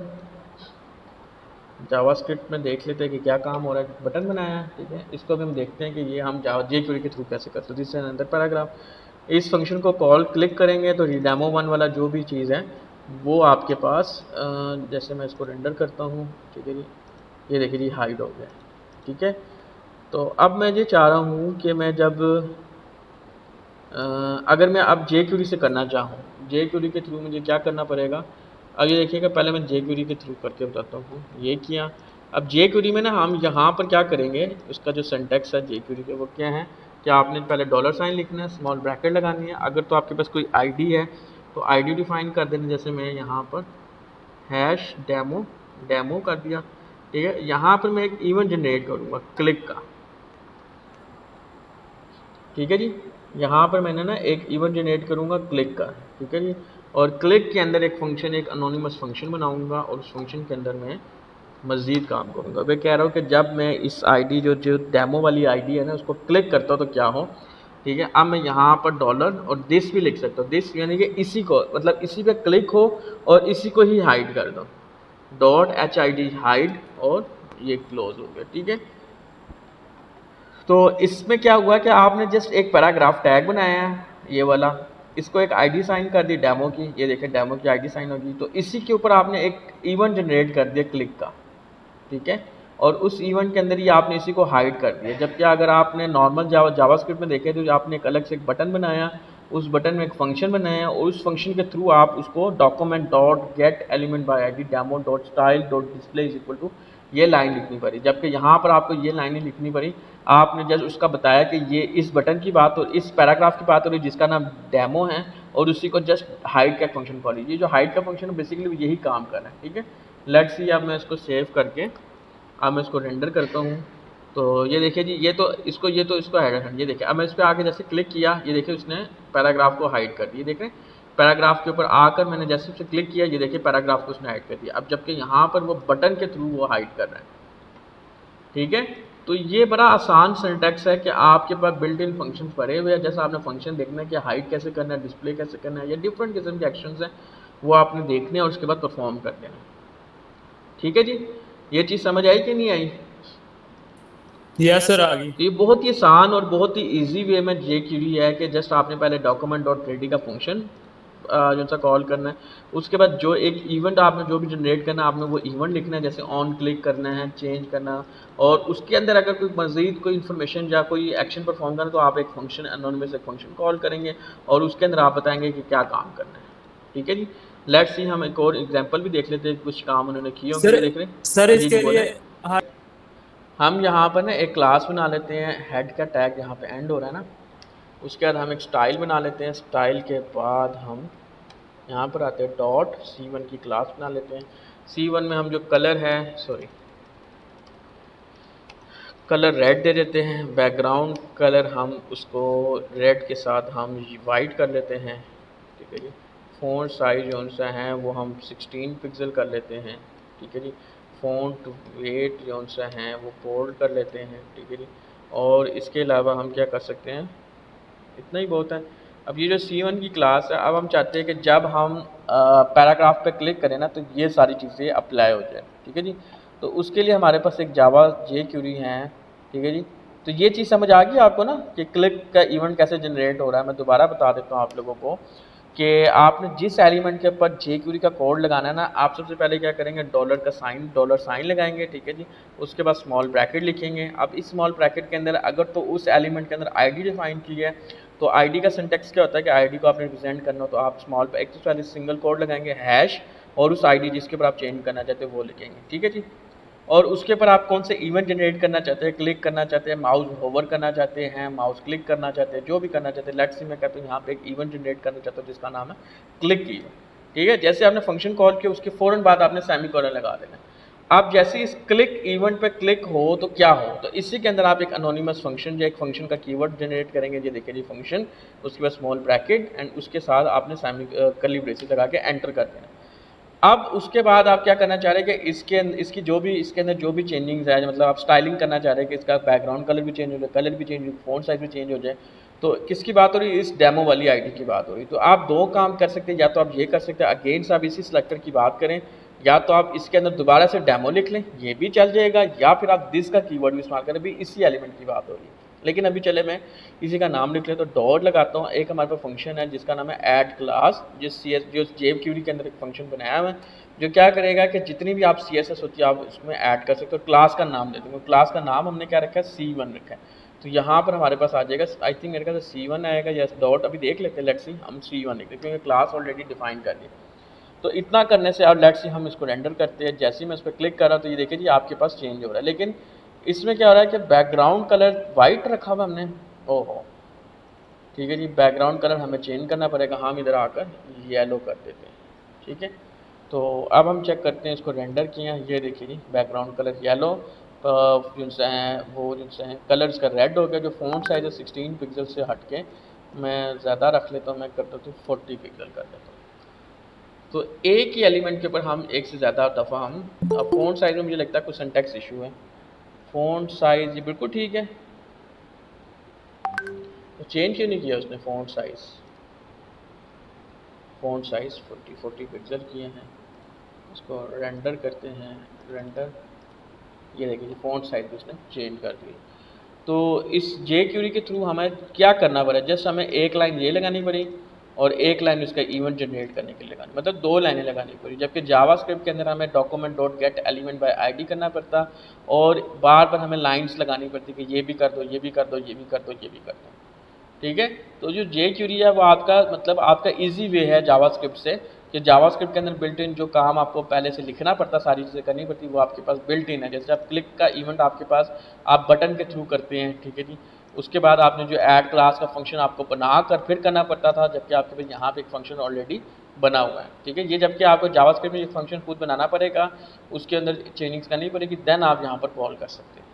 जावास्क्रिप्ट में देख लेते हैं कि क्या काम हो रहा है। बटन बनाया है, ठीक है। इसको भी हम देखते हैं कि ये हम jQuery के थ्रू कैसे कर सकते हैं। This is another paragraph. इस फंक्शन को कॉल क्लिक करेंगे तो डेमो 1 वाला जो भी चीज़ है वो आपके पास, जैसे मैं इसको रेंडर करता हूँ, ठीक है जी। ये देखिए जी हाइड हो गया, ठीक है। तो अब मैं ये चाह रहा हूँ कि मैं जब अगर मैं अब jQuery से करना चाहूँ, jQuery के थ्रू मुझे क्या करना पड़ेगा। अब ये देखिएगा, पहले मैं jQuery के थ्रू करके बताता हूँ। ये किया, अब jQuery में ना हम यहाँ पर क्या करेंगे, उसका जो सिंटैक्स है jQuery के वो क्या है कि आपने पहले $साइन लिखना है, स्मॉल ब्रैकेट लगानी है। अगर तो आपके पास कोई आईडी है तो आईडी डिफाइन कर देना, जैसे मैं यहाँ पर हैश डेमो कर दिया, ठीक है। यहाँ पर मैं एक इवेंट जनरेट करूँगा क्लिक का, ठीक है जी। यहाँ पर मैंने ना एक इवेंट जनरेट करूँगा क्लिक का, ठीक है जी। और क्लिक के अंदर एक फंक्शन, एक अनोनिमस फंक्शन बनाऊँगा और उस फंक्शन के अंदर मैं मज़ीद काम करूँगा। मैं कह रहा हूँ कि जब मैं इस आईडी जो जो डेमो वाली आईडी है ना उसको क्लिक करता हूँ तो क्या हो, ठीक है। अब मैं यहाँ पर डॉलर और दिस भी लिख सकता हूँ, दिस यानी कि इसी को, मतलब इसी पे क्लिक हो और इसी को ही हाइड कर दो, .hid हाइड, और ये क्लोज हो गया, ठीक है। तो इसमें क्या हुआ कि आपने जस्ट एक पैराग्राफ टैग बनाया है ये वाला, इसको एक आईडी साइन कर दी डेमो की, ये देखें डेमो की आईडी साइन होगी। तो इसी के ऊपर आपने एक इवेंट जनरेट कर दिया क्लिक का, ठीक है। और उस इवेंट के अंदर ही आपने इसी को हाइड कर दिया। जबकि अगर आपने नॉर्मल जावास्क्रिप्ट में देखे तो आपने एक अलग से एक बटन बनाया, उस बटन में एक फंक्शन बनाया और उस फंक्शन के थ्रू आप उसको document dot get element by ID demo dot style dot display is equal to ये लाइन लिखनी पड़ी। जबकि यहाँ पर आपको ये लाइन नहीं लिखनी पड़ी, आपने जस्ट उसका बताया कि ये इस बटन की बात और इस पैराग्राफ की बात हो रही है जिसका नाम डेमो है, और उसी को जस्ट हाइड का फंक्शन कॉल लीजिए। जो हाइड का फंक्शन है बेसिकली यही काम कर रहा है, ठीक है। लेट्स सी, अब मैं इसको सेव करके अब मैं इसको रेंडर करता हूँ। तो ये देखिए जी, ये तो इसको हाइड कर, ये देखिए। अब मैं इस पर आके जैसे क्लिक किया, ये देखिए उसने पैराग्राफ को हाइड कर दिया, देखें पैराग्राफ के ऊपर आकर मैंने जैसे उसे क्लिक किया, ये देखिए पैराग्राफ को उसने हाइड कर दिया। अब जबकि यहाँ पर वो बटन के थ्रू वो हाइड कर रहा है, ठीक है। तो ये बड़ा आसान सिंटैक्स है कि आपके पास बिल्ट इन फंक्शन पड़े हुए हैं। जैसा आपने फंक्शन देखना है कि हाइड कैसे करना है, डिस्प्ले कैसे करना है, या डिफरेंट किस्म के एक्शंस हैं वो आपने देखने और उसके बाद परफॉर्म कर देना, ठीक है जी। ये चीज़ समझ आई कि नहीं आई? यस सर, आ गई। ये बहुत ही आसान और बहुत ही इजी वे में jQuery है कि जस्ट आपने पहले डॉक्यूमेंट डॉट रेडी का फंक्शन जो सा कॉल करना है, उसके बाद जो एक इवेंट आपने जो भी जनरेट करना है आपने वो इवेंट लिखना है, जैसे ऑन क्लिक करना है, चेंज करना, और उसके अंदर अगर कोई मज़ीद कोई इन्फॉर्मेशन या कोई एक्शन परफॉर्म करना तो आप एक फंक्शन एनोनिमस एक फंक्शन कॉल करेंगे और उसके अंदर आप बताएंगे कि क्या काम करना है, ठीक है जी। लेट्स सी, हम एक और एग्जांपल भी देख लेते हैं, कुछ काम उन्होंने किए होंगे। सर ये देख रहे सर हैं जी, जी इसके लिए बोले। हम यहाँ पर ना एक क्लास बना लेते हैं, हेड का टैग यहाँ पे एंड हो रहा है ना, उसके बाद हम एक स्टाइल बना लेते हैं। स्टाइल के बाद हम यहाँ पर आते हैं डॉट C1 की क्लास बना लेते हैं। C1 में हम जो कलर है, सॉरी कलर रेड दे देते हैं, बैकग्राउंड कलर हम उसको रेड के साथ हम वाइट कर लेते हैं, ठीक है जी। फ़ॉन्ट साइज जो सा है वो हम 16 पिक्सल कर लेते हैं, ठीक है जी। फ़ॉन्ट वेट जो सा है वो बोल्ड कर लेते हैं, ठीक है जी। और इसके अलावा हम क्या कर सकते हैं, इतना ही बहुत है। अब ये जो C1 की क्लास है, अब हम चाहते हैं कि जब हम पैराग्राफ पे क्लिक करें ना, तो ये सारी चीज़ें अप्लाई हो जाए। ठीक है जी। तो उसके लिए हमारे पास एक जावा jQuery है। ठीक है जी। तो ये चीज़ समझ आ गई आपको ना कि क्लिक का इवेंट कैसे जनरेट हो रहा है। मैं दोबारा बता देता हूँ आप लोगों को कि आपने जिस एलिमेंट के ऊपर jQuery का कोड लगाना है ना, आप सबसे पहले क्या करेंगे, डॉलर साइन लगाएंगे। ठीक है जी। उसके बाद स्मॉल ब्रैकेट लिखेंगे। अब इस स्मॉल ब्रैकेट के अंदर अगर तो उस एलिमेंट के अंदर आईडी डिफाइन की है, तो आईडी का सिंटेक्स क्या होता है कि आईडी को आपने रिप्रेजेंट करना हो तो आप स्मॉल पे एक तो पहले सिंगल कोड लगाएंगे हैश, और उस आईडी जिसके ऊपर आप चेंज करना चाहते हैं वो लिखेंगे। ठीक है जी। और उसके ऊपर आप कौन से इवेंट जनरेट करना चाहते हैं, क्लिक करना चाहते हैं, माउस होवर करना चाहते हैं, माउस क्लिक करना चाहते हैं, जो भी करना चाहते हैं। लेट्स सी मैं कहता हूँ यहाँ पे एक इवेंट जनरेट करना चाहता हूँ जिसका नाम है क्लिक इवेंट। ठीक है। जैसे आपने फंक्शन कॉल किया उसके फ़ौरन बाद आपने सेमीकोलन लगा देना है। आप जैसे इस क्लिक इवेंट पे क्लिक हो तो क्या हो, तो इसी के अंदर आप एक अनोनिमस फंक्शन या एक फंक्शन का कीवर्ड जनरेट करेंगे। ये देखिए जी फंक्शन, उसके बाद स्मॉल ब्रैकेट एंड उसके साथ आपने सेमी कर्ली ब्रेसेस लगा के एंटर कर देना। अब उसके बाद आप क्या करना चाह रहे हैं कि इसकी जो भी इसके अंदर जो भी चेंजिंग्स है, मतलब आप स्टाइलिंग करना चाह रहे हैं कि इसका बैकग्राउंड कलर भी चेंज हो जाए, कलर भी चेंज हो जाए, फ़ॉन्ट साइज भी चेंज हो जाए। तो किसकी बात हो रही है, इस डेमो वाली आईडी की बात हो रही है। तो आप दो काम कर सकते हैं, या तो आप ये कर सकते हैं अगेंस्ट आप इसी सिलेक्टर की बात करें, या तो आप इसके अंदर दोबारा से डेमो लिख लें, ये भी चल जाएगा, या फिर आप दिस का कीवर्ड भी इस्तेमाल करें, भी इसी एलिमेंट की बात हो रही है। लेकिन अभी चले मैं इसी का नाम लिख ले, तो डॉट लगाता हूँ। एक हमारे पास फंक्शन है जिसका नाम है ऐड क्लास, जो jQuery के अंदर एक फंक्शन बनाया हुआ है, जो क्या करेगा कि जितनी भी आप CSS होती है आप उसमें ऐड कर सकते हो। क्लास का नाम दे दूँगा, क्लास का नाम हमने क्या रखा है, C1 रखा है। तो यहाँ पर हमारे पास आ जाएगा, आई थिंक मेरे ख्याल से C1 आएगा या डॉट, अभी देख लेते हैं। लेट्स सी हम C1 लिखते हैं क्योंकि क्लास ऑलरेडी डिफाइन कर दी। तो इतना करने से अब लेट्स सी हम इसको रेंडर करते हैं। जैसे ही मैं इस पर क्लिक कर रहा हूँ तो ये देखिए जी आपके पास चेंज हो रहा है, लेकिन इसमें क्या हो रहा है कि बैकग्राउंड कलर वाइट रखा हुआ हमने। ओहो, ठीक है जी, बैकग्राउंड कलर हमें चेंज करना पड़ेगा। हम इधर आकर येलो कर देते हैं। ठीक है। तो अब हम चेक करते हैं इसको रेंडर किए हैं। ये देखिए जी बैकग्राउंड कलर येलो, जिनसे हैं वो जिनसे हैं कलर इसका रेड हो गया। जो फ़ॉन्ट साइज़ है 16 पिक्सल से हट के मैं ज़्यादा रख लेता हूँ, मैं कर देता हूँ 40 पिक्सल कर देता हूँ। तो एक ही एलिमेंट के ऊपर हम एक से ज़्यादा दफ़ा हम, अब फ़ॉन्ट साइज़ में मुझे लगता है कुछ सिंटैक्स इशू है। फ़ॉन्ट साइज़ ये बिल्कुल ठीक है, तो चेंज क्यों नहीं किया उसने फ़ॉन्ट साइज़ 40 पिक्सल किए हैं। इसको रेंडर करते हैं, रेंडर, ये देखिए जी फ़ॉन्ट साइज़ भी उसने चेंज कर दी। तो इस jQuery के थ्रू हमें क्या करना पड़ा, जस्ट हमें एक लाइन ये लगानी पड़ी और एक लाइन इसका इवेंट जनरेट करने के लिए लगानी, मतलब दो लाइनें लगानी पड़ी। जबकि जावास्क्रिप्ट के अंदर हमें document dot get element by ID करना पड़ता, और बार बार हमें लाइन्स लगानी पड़ती कि ये भी कर दो, ये भी कर दो, ये भी कर दो, ये भी कर दो। ठीक है। तो जो jQuery है वो आपका मतलब आपका इजी वे है जावास्क्रिप्ट से, कि जावास्क्रिप्ट के अंदर बिल्ट इन जो काम आपको पहले से लिखना पड़ता, सारी चीज़ें करनी पड़ती, वो आपके पास बिल्ट इन है। जैसे आप क्लिक का इवेंट आपके पास आप बटन के थ्रू करते हैं। ठीक है जी। उसके बाद आपने जो ऐड क्लास का फंक्शन आपको बना कर फिर करना पड़ता था, जबकि आपके पास यहाँ पे एक फंक्शन ऑलरेडी बना हुआ है। ठीक है। ये जबकि आपको जावास्क्रिप्ट में एक फंक्शन खुद बनाना पड़ेगा, उसके अंदर चेंजिंग्स करनी पड़ेगी, देन आप यहाँ पर कॉल कर सकते हैं।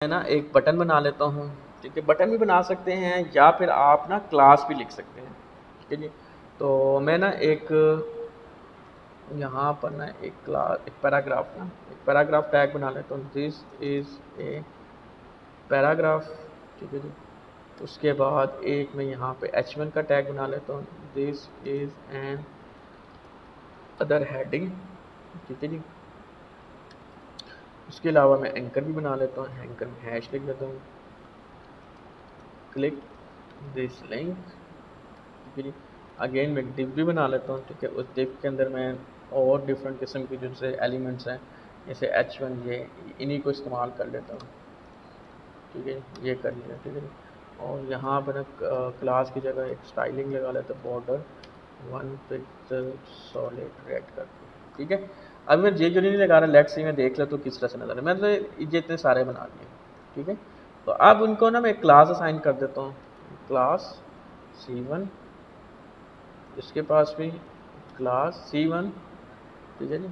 मैं ना एक बटन बना लेता हूँ। ठीक है। बटन भी बना सकते हैं या फिर आप ना क्लास भी लिख सकते हैं। ठीक है जी। तो मैं ना एक यहाँ पर ना एक पैराग्राफ टैग बना लेता हूँ। This is a paragraph. ठीक है जी। उसके बाद एक मैं यहाँ पे H1 का टैग बना लेता हूँ। This is an other heading. ठीक है जी। उसके अलावा मैं एंकर भी बना लेता हूँ, एंकर में हैश लिख देता हूँ, क्लिक दिस लिंक। ठीक है जी। अगेन मैं डिव भी बना लेता हूँ। ठीक है। उस डिव के अंदर मैं और डिफरेंट किस्म के जैसे एलिमेंट्स हैं, जैसे H1 ये इन्हीं को इस्तेमाल कर लेता हूँ। ठीक है। ये कर लिया। ठीक है। और यहाँ पर क्लास की जगह एक स्टाइलिंग लगा लेता हूँ, बॉर्डर 1 पिक्सल सॉलिड रेड कर दिया। ठीक है। अब मैं ये जो नहीं लगा रहा, लेट्स सी मैं देख लेता हूँ किस तरह से नजर है। मैंने ये इतने सारे बना दिए। ठीक है। तो अब उनको ना मैं क्लास असाइन कर देता हूँ, क्लास C1, इसके पास भी क्लास C1। ठीक है जी।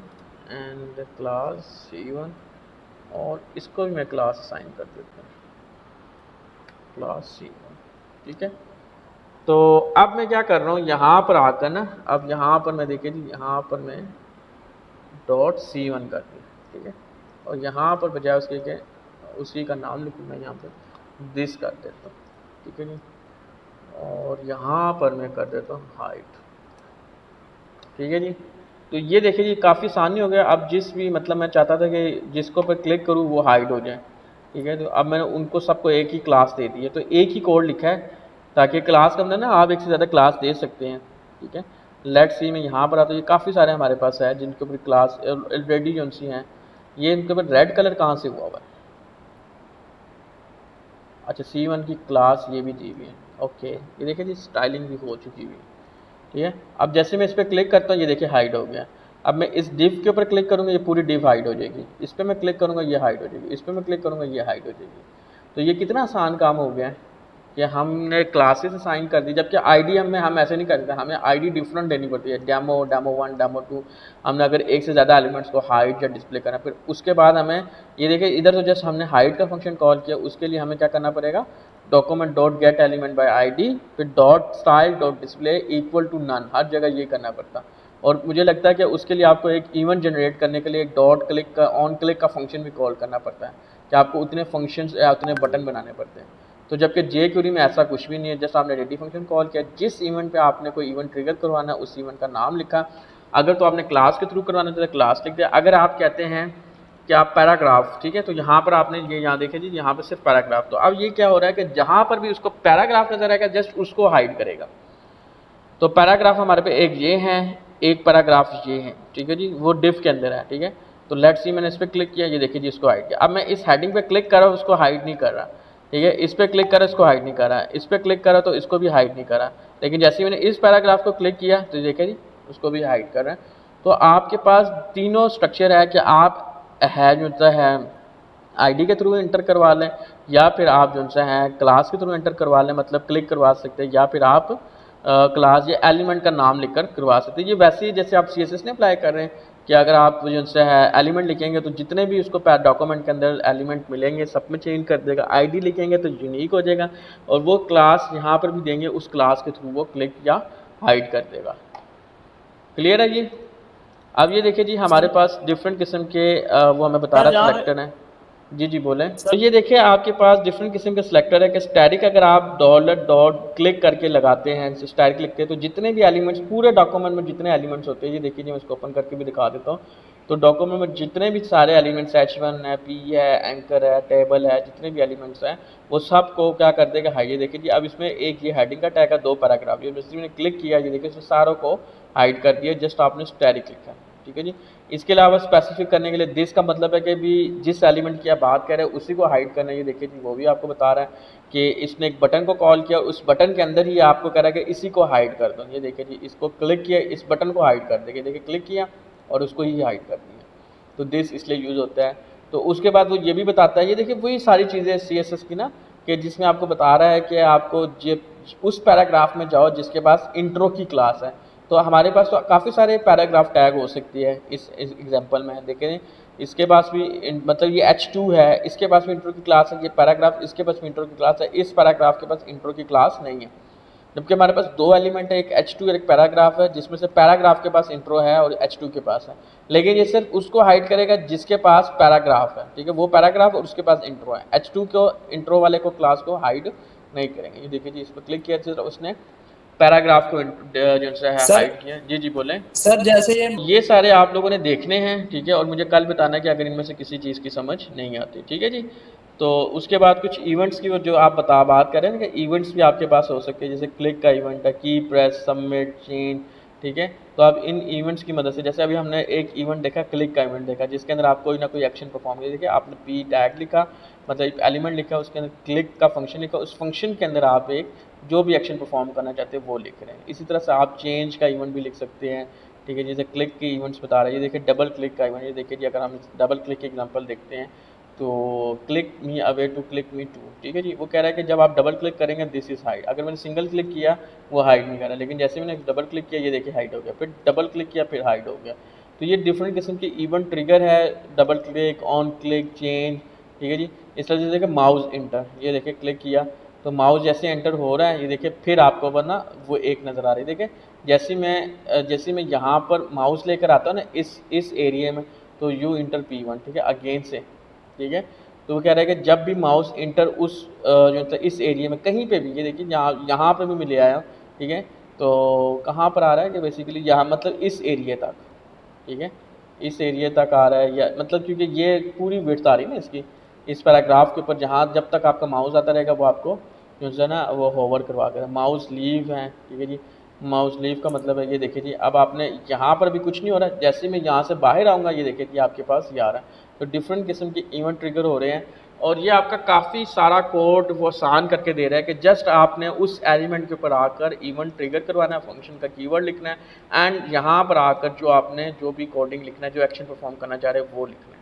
एंड क्लास C1, और इसको भी मैं क्लास असाइन कर देता हूँ, क्लास C1। ठीक है। तो अब मैं क्या कर रहा हूँ, यहाँ पर आकर ना, अब यहाँ पर मैं देखिए जी यहाँ पर मैं .C1 कर दिया। ठीक है। और यहाँ पर बजाय उसके के उसी का नाम लिखूँगा, यहाँ पर दिस कर देता हूँ। ठीक है जी। और यहाँ पर मैं कर देता हूँ हाइट। ठीक है जी। तो ये देखिए जी काफ़ी आसानी हो गया। अब जिस भी मतलब मैं चाहता था कि जिसको पर क्लिक करूँ वो हाइड हो जाए। ठीक है, तो अब मैंने उनको सबको एक ही क्लास दे दी है, तो एक ही कोड लिखा है ताकि क्लास के अंदर ना आप एक से ज़्यादा क्लास दे सकते हैं। ठीक है, लेट्स सी मैं यहाँ पर आता हूँ, ये काफ़ी सारे हमारे पास है जिनके ऊपर क्लास ऑलरेडी जो सी हैं। ये इनके ऊपर रेड कलर कहाँ से हुआ हुआ है? अच्छा, C1 की क्लास ये भी दी हुई है। ओके, ये देखिए जी स्टाइलिंग भी हो चुकी हुई है। ठीक है, अब जैसे मैं इस पर क्लिक करता हूँ ये देखिए हाइड हो गया। अब मैं इस डिव के ऊपर क्लिक करूँगा ये पूरी डिव हाइड हो जाएगी। इस पर मैं क्लिक करूँगा ये हाइड हो जाएगी। इस पर मैं क्लिक करूँगा ये हाइड हो जाएगी। तो ये कितना आसान काम हो गया है कि हमने क्लासेस असाइन कर दी, जबकि आईडी हम ऐसे नहीं करते, हमें आईडी डिफरेंट देनी पड़ती है। Demo, demo 1, demo 2। हमने अगर एक से ज़्यादा एलिमेंट्स को हाइड या डिस्प्ले करना, फिर उसके बाद हमें ये देखिए इधर तो जस्ट हमने हाइड का फंक्शन कॉल किया, उसके लिए हमें क्या करना पड़ेगा? Document dot get element by ID, फिर dot style dot display equal to none, हर जगह ये करना पड़ता। और मुझे लगता है कि उसके लिए आपको एक इवेंट जनरेट करने के लिए एक डॉट क्लिक का ऑन क्लिक का फंक्शन भी कॉल करना पड़ता है कि आपको उतने फंक्शंस या उतने बटन बनाने पड़ते हैं। तो जबकि जे क्यूरी में ऐसा कुछ भी नहीं है, जस्ट आपने रेडी फंक्शन कॉल किया, जिस इवेंट पे आपने कोई इवेंट ट्रिगर करवाना है उस इवेंट का नाम लिखा। अगर तो आपने क्लास के थ्रू करवाना है तो क्लास लिख दिया। अगर आप कहते हैं कि आप पैराग्राफ, ठीक है, तो यहाँ पर आपने ये यहाँ देखे जी यहाँ पर सिर्फ पैराग्राफ। तो अब ये क्या हो रहा है कि जहाँ पर भी उसको पैराग्राफ नजर आएगा जस्ट उसको हाइड करेगा। तो पैराग्राफ हमारे पे एक ये है, एक पैराग्राफ ये है। ठीक है जी, वो डिफ के अंदर है। ठीक है, तो लेट्स सी मैंने इस पर क्लिक किया, ये देखिए जी इसको हाइड किया। अब मैं इस हेडिंग पे क्लिक कर रहा हूँ, उसको हाइड नहीं कर रहा। ठीक है, इस पर क्लिक करा, इसको हाइड नहीं कर रहा। इस पर क्लिक करा तो इसको भी हाइड नहीं करा। लेकिन जैसे ही मैंने इस पैराग्राफ को क्लिक किया तो देखिए जी उसको भी हाइड कर रहा है। तो आपके पास तीनों स्ट्रक्चर है कि आप है जो है आईडी के थ्रू एंटर करवा लें, या फिर आप जो है क्लास के थ्रू एंटर करवा लें, मतलब क्लिक करवा सकते हैं, या फिर आप क्लास या एलिमेंट का नाम लिखकर करवा सकते हैं। ये वैसे ही जैसे आप CSS ने अप्लाई कर रहे हैं कि अगर आप जो है एलिमेंट लिखेंगे तो जितने भी उसको डॉक्यूमेंट के अंदर एलिमेंट मिलेंगे सब में चेंज कर देगा। आईडी लिखेंगे तो यूनिक हो जाएगा, और वो क्लास यहाँ पर भी देंगे उस क्लास के थ्रू वो क्लिक या हाइड कर देगा। क्लियर है ये? अब ये देखिए जी हमारे सर पास डिफरेंट किस्म के वो हमें बता सर रहा है यहाँ पे सिलेक्टर है। जी जी बोलें। तो सर ये देखिए आपके पास डिफरेंट किस्म के सिलेक्टर है कि स्टैटिक अगर आप डॉलर डॉट क्लिक करके लगाते हैं, स्टैटिक लिखते हैं, तो जितने भी एलिमेंट्स पूरे डॉक्यूमेंट में जितने एलिमेंट्स होते हैं, ये देखिए जी मैं इसको ओपन करके भी दिखा देता हूँ। तो डॉक्यूमेंट में जितने भी सारे एलिमेंट्स H1 है, P है, एंकर है, टेबल है, जितने भी एलिमेंट्स हैं वो सब को क्या कर देगा? हाइड। ये देखिए जी अब इसमें एक ये हेडिंग का टैग है, 2 पैराग्राफ, ये मैंने क्लिक किया, ये देखिए सारों को हाइड कर दिया, जस्ट आपने स्टैटिक लिखा है। ठीक है जी। इसके अलावा स्पेसिफिक करने के लिए दिस का मतलब है कि भी जिस एलिमेंट की आप बात कर रहे हैं उसी को हाइड करना है। ये देखिए जी वो भी आपको बता रहा है कि इसने एक बटन को कॉल किया, उस बटन के अंदर ही आपको कह रहा है कि इसी को हाइड कर दो। ये देखिए जी इसको क्लिक किया, इस बटन को हाइड कर देंगे, देखिए क्लिक किया और उसको ही हाइड कर दिया। तो दिस इसलिए यूज़ होता है। तो उसके बाद वो ये भी बताता है, ये देखिए वही सारी चीज़ें CSS की ना, कि जिसमें आपको बता रहा है कि आपको उस पैराग्राफ में जाओ जिसके पास इंट्रो की क्लास है। तो हमारे पास तो काफ़ी सारे पैराग्राफ टैग हो सकती है इस एग्जांपल में। देखें इसके पास भी मतलब ये H2 है, इसके पास भी इंट्रो की क्लास है। ये पैराग्राफ इसके पास भी इंट्रो की क्लास है, इस पैराग्राफ के पास इंट्रो की क्लास नहीं है। जबकि हमारे पास 2 एलिमेंट है, एक H2 और एक पैराग्राफ है, जिसमें से पैराग्राफ के पास इंट्रो है और H2 के पास है। लेकिन ये सिर्फ उसको हाइड करेगा जिसके पास पैराग्राफ है। ठीक है, वो पैराग्राफ और उसके पास इंट्रो है। H2 को इंट्रो वाले को क्लास को हाइड नहीं करेंगे। ये देखिए जी इस पर क्लिक किया तो उसने पैराग्राफ को जो है सर हाइड किया। जी जी बोलें। सर जैसे ये सारे आप लोगों ने देखने हैं। ठीक है, और मुझे कल बताना कि अगर इनमें से किसी चीज़ की समझ नहीं आती। ठीक है जी। तो उसके बाद कुछ इवेंट्स की जो आप बात कर रहे हैं ना कि इवेंट्स भी आपके पास हो सकते हैं, जैसे क्लिक का इवेंट है, की प्रेस, सबमिट, चेंज। ठीक है, तो आप इन इवेंट्स की मदद से, जैसे अभी हमने एक इवेंट देखा, क्लिक का इवेंट देखा, जिसके अंदर आप कोई ना कोई एक्शन परफॉर्म किया। देखिए आपने P टैग लिखा, मतलब एलिमेंट लिखा, उसके अंदर क्लिक का फंक्शन लिखा, उस फंक्शन के अंदर आप एक जो भी एक्शन परफॉर्म करना चाहते हैं वो लिख रहे हैं। इसी तरह से आप चेंज का इवेंट भी लिख सकते हैं। ठीक है, जैसे क्लिक के इवेंट्स बता रहे हैं, ये देखिए डबल क्लिक का इवेंट। ये देखिए जी अगर हम डबल क्लिक के एग्जांपल देखते हैं तो click me away to click me too. ठीक है जी, वो कह रहा है कि जब आप डबल क्लिक करेंगे दिस इज हाइड। अगर मैंने सिंगल क्लिक किया वो हाइड नहीं कर रहा, लेकिन जैसे मैंने डबल क्लिक किया ये देखिए हाइड हो गया, फिर डबल क्लिक किया फिर हाइड हो गया। तो ये डिफरेंट किस्म के इवेंट ट्रिगर है, double click, on click, change. ठीक है जी, इस तरह से देखिए माउस इंटर, ये देखिए क्लिक किया तो माउस जैसे एंटर हो रहा है, ये देखिए फिर आपको वरना वो एक नज़र आ रही है। देखिए जैसे मैं यहाँ पर माउस लेकर आता हूँ ना इस एरिया में, तो यू इंटर P1। ठीक है, अगेन से। ठीक है, तो वो कह रहा है कि जब भी माउस इंटर उस जो मतलब इस एरिया में कहीं पे भी, ये देखिए यहाँ पे भी मैं ले आया, ठीक है। तो कहाँ पर आ रहा है कि बेसिकली यहाँ मतलब इस एरिया तक, ठीक है, इस एरिया तक आ रहा है, या मतलब क्योंकि ये पूरी विड्थ आ रही है ना इसकी, इस पैराग्राफ के ऊपर जहाँ जब तक आपका माउस आता रहेगा वो आपको जो है ना वो होवर करवा कर। माउस लीव है, ठीक है जी। माउस लीव का मतलब है ये देखिए जी, अब आपने यहाँ पर भी कुछ नहीं हो रहा है, जैसे मैं यहाँ से बाहर आऊँगा ये देखिए जी आपके पास ये आ रहा है। तो डिफरेंट किस्म के इवेंट ट्रिगर हो रहे हैं, और ये आपका काफ़ी सारा कोड वो आसान करके दे रहा है कि जस्ट आपने उस एलिमेंट के ऊपर आकर इवेंट ट्रिगर करवाना है, फंक्शन का कीवर्ड लिखना है, एंड यहाँ पर आकर जो आपने जो भी कोडिंग लिखना है, जो एक्शन परफॉर्म करना चाह रहे हैं वो लिखना है,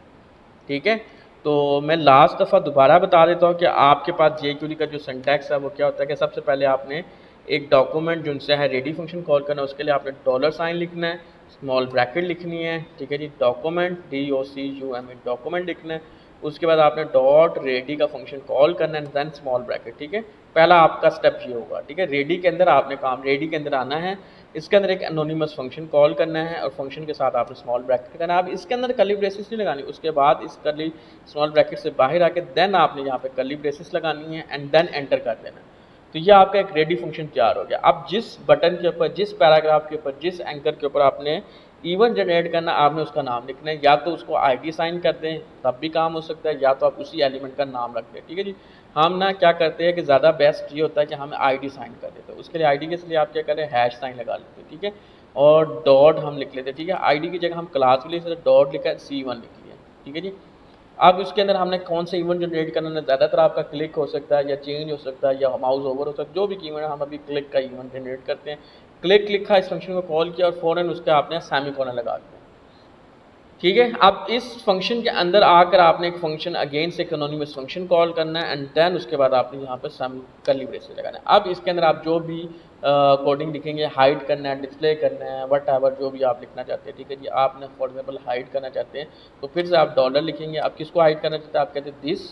ठीक है। तो मैं लास्ट दफ़ा दोबारा बता देता हूँ कि आपके पास jQuery का जो सिंटैक्स है वो क्या होता है कि सबसे पहले आपने एक डॉक्यूमेंट जो उनसे है रेडी फंक्शन कॉल करना है, उसके लिए आपने $साइन लिखना है, स्मॉल ब्रैकेट लिखनी है, ठीक है जी, डॉक्यूमेंट DOCUMENT डॉक्यूमेंट लिखना है, उसके बाद आपने डॉट रेडी का फंक्शन कॉल करना है, देन स्मॉल ब्रैकेट, ठीक है। पहला आपका स्टेप ये होगा, ठीक है। रेडी के अंदर आपने काम रेडी के अंदर आना है, इसके अंदर एक एनोनिमस फंक्शन कॉल करना है और फंक्शन के साथ आपने स्मॉल ब्रैकेट करना है। अब इसके अंदर कर्ली ब्रेसिस नहीं लगानी, उसके बाद इस कर्ली स्मॉल ब्रैकेट से बाहर आके देन आपने यहाँ पे कर्ली ब्रेसिस लगानी है एंड देन एंटर कर देना है। तो ये आपका एक रेडी फंक्शन तैयार हो गया। अब जिस बटन के ऊपर, जिस पैराग्राफ के ऊपर, जिस एंकर के ऊपर आपने इवेंट जनरेट करना, आपने उसका नाम लिखना है, या तो उसको ID साइन कर दें तब भी काम हो सकता है, या तो आप उसी एलिमेंट का नाम रख दें, ठीक है जी। हम ना क्या करते हैं कि ज़्यादा बेस्ट ये होता है कि हमें ID साइन कर देते हैं, उसके लिए ID के लिए आप क्या करें, हैश साइन लगा लेते हैं, ठीक है, और डॉट हम लिख लेते हैं, ठीक है। ID की जगह हम क्लास भी लिख सकते, डॉट लिखा है, C1 लिख लिया, ठीक है जी। अब उसके अंदर हमने कौन सा इवेंट जनरेट करना है, ज़्यादातर आपका क्लिक हो सकता है या चेंज हो सकता है या माउस ओवर हो सकता है, जो भी कीवर्ड है हम अभी क्लिक का इवेंट जनरेट करते हैं। क्लिक लिखा, इस फंक्शन को कॉल किया और फ़ौरन उसके आपने सेमीकोलन लगा दिया, ठीक है। अब इस फंक्शन के अंदर आकर आपने एक फंक्शन अगेंस्ट एक एनोनिमस फंक्शन कॉल करना है एंड देन उसके बाद आपने यहाँ पर सम कर्ली ब्रेसेस लगाना है। अब इसके अंदर आप जो भी कोडिंग लिखेंगे, हाइड करना है, डिस्प्ले करना है, वट एवर जो भी आप लिखना चाहते हैं, ठीक है जी। आपने फॉर एग्जाम्पल हाइड करना चाहते हैं तो फिर से आप डॉलर लिखेंगे। आप किसको हाइड करना चाहते हैं, आप कहते हैं दिस,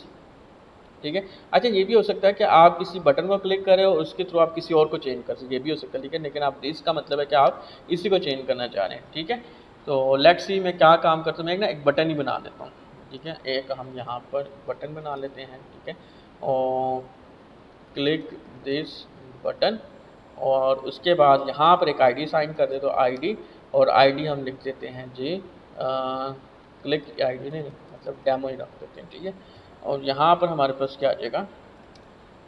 ठीक है। अच्छा, ये भी हो सकता है कि आप किसी बटन को क्लिक करें और उसके थ्रू आप किसी और को चेंज कर सकते, ये भी हो सकता है, ठीक है। लेकिन आप दिस का मतलब है कि आप इसी को चेंज करना चाह रहे हैं, ठीक है। तो लेट्स सी मैं क्या काम करता हूँ, मैं एक बटन ही बना देता हूँ, ठीक है। एक हम यहाँ पर बटन बना लेते हैं, ठीक है, और क्लिक दिस बटन, और उसके बाद यहाँ पर एक ID साइन कर दे तो ID, और ID हम लिख देते हैं जी क्लिक ID नहीं मतलब डेमो ही रख देते हैं, ठीक है। और यहाँ पर हमारे पास क्या आ जाएगा,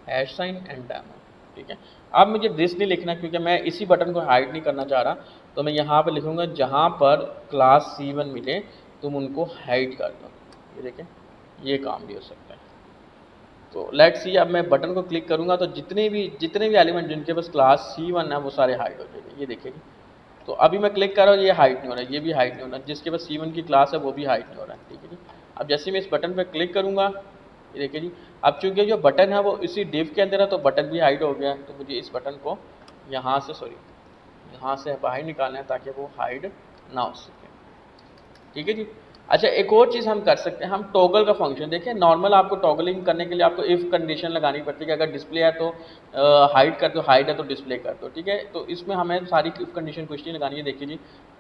हैश साइन एंड डेमो, ठीक है। अब मुझे दिस नहीं लिखना क्योंकि मैं इसी बटन को हाइड नहीं करना चाह रहा, तो मैं यहाँ पर लिखूँगा जहाँ पर क्लास C1 मिले तुम उनको हाइड कर दो, ये देखें, ये काम भी हो सकता है। तो लेट्स सी, अब मैं बटन को क्लिक करूँगा तो जितने भी एलिमेंट जिनके पास क्लास C1 है वो सारे हाइड हो जाएंगे, ये देखिए। तो अभी मैं क्लिक कर रहा हूँ, ये हाइड नहीं हो रहा है, ये भी हाइड नहीं हो रहा है, जिसके पास C1 की क्लास है वो भी हाइड नहीं हो रहा है, ठीक है जी। अब जैसे मैं इस बटन पर क्लिक करूँगा, ये देखिए जी, अब चूंकि जो बटन है वो इसी डिव के अंदर है तो बटन भी हाइड हो गया है। तो मुझे इस बटन को यहाँ से बाहर निकालना है ताकि वो हाइड ना हो सके, ठीक है जी। अच्छा, एक और चीज़ हम कर सकते हैं, हम टॉगल का फंक्शन देखिए। नॉर्मल आपको टॉगलिंग करने के लिए आपको इफ़ कंडीशन लगानी पड़ती है कि अगर डिस्प्ले है तो हाइड कर दो, हाइड है तो डिस्प्ले कर दो, ठीक है। तो इसमें हमें सारी इफ़ कंडीशन कुछ नहीं लगानी है, देखिए जी,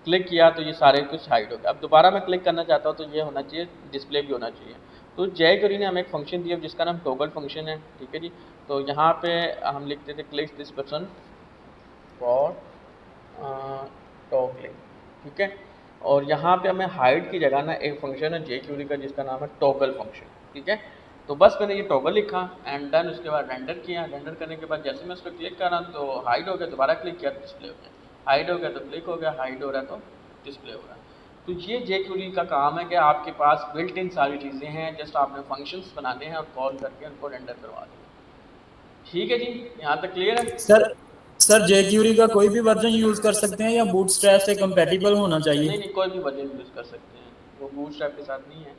क्लिक किया तो ये सारे कुछ हाइड हो गया। अब दोबारा मैं क्लिक करना चाहता हूँ तो ये होना चाहिए, डिस्प्ले भी होना चाहिए। तो jQuery ने हमें एक फंक्शन दिया जिसका नाम टॉगल फंक्शन है, ठीक है जी। तो यहाँ पे हम लिखते थे click this button for toggling, ठीक है। और यहाँ पे हमें हाइड की जगह ना एक फंक्शन है jQuery का जिसका नाम है टॉगल फंक्शन, ठीक है। तो बस मैंने ये टॉगल लिखा एंड देन उसके बाद रेंडर किया। रेंडर करने के बाद जैसे मैं उस पर क्लिक कर रहा हूँ तो हाइड हो गया, दोबारा क्लिक किया तो डिस्प्ले हो गया, हाइड हो गया तो क्लिक हो गया, हाइड हो रहा है तो डिस्प्ले हो रहा है। तो ये jQuery का काम है कि आपके पास बिल्ट इन सारी चीज़ें हैं, जस्ट आपने फंक्शंस बनाने हैं और कॉल करके उनको रेंडर करवा दें, ठीक है जी। यहाँ तक क्लियर है सर jQuery का कोई भी वर्जन यूज कर सकते हैं या बूटस्ट्रैप से कंपैटिबल होना चाहिए? नहीं, कोई भी वर्जन यूज़ कर सकते हैं, वो बूटस्ट्रैप के साथ नहीं है।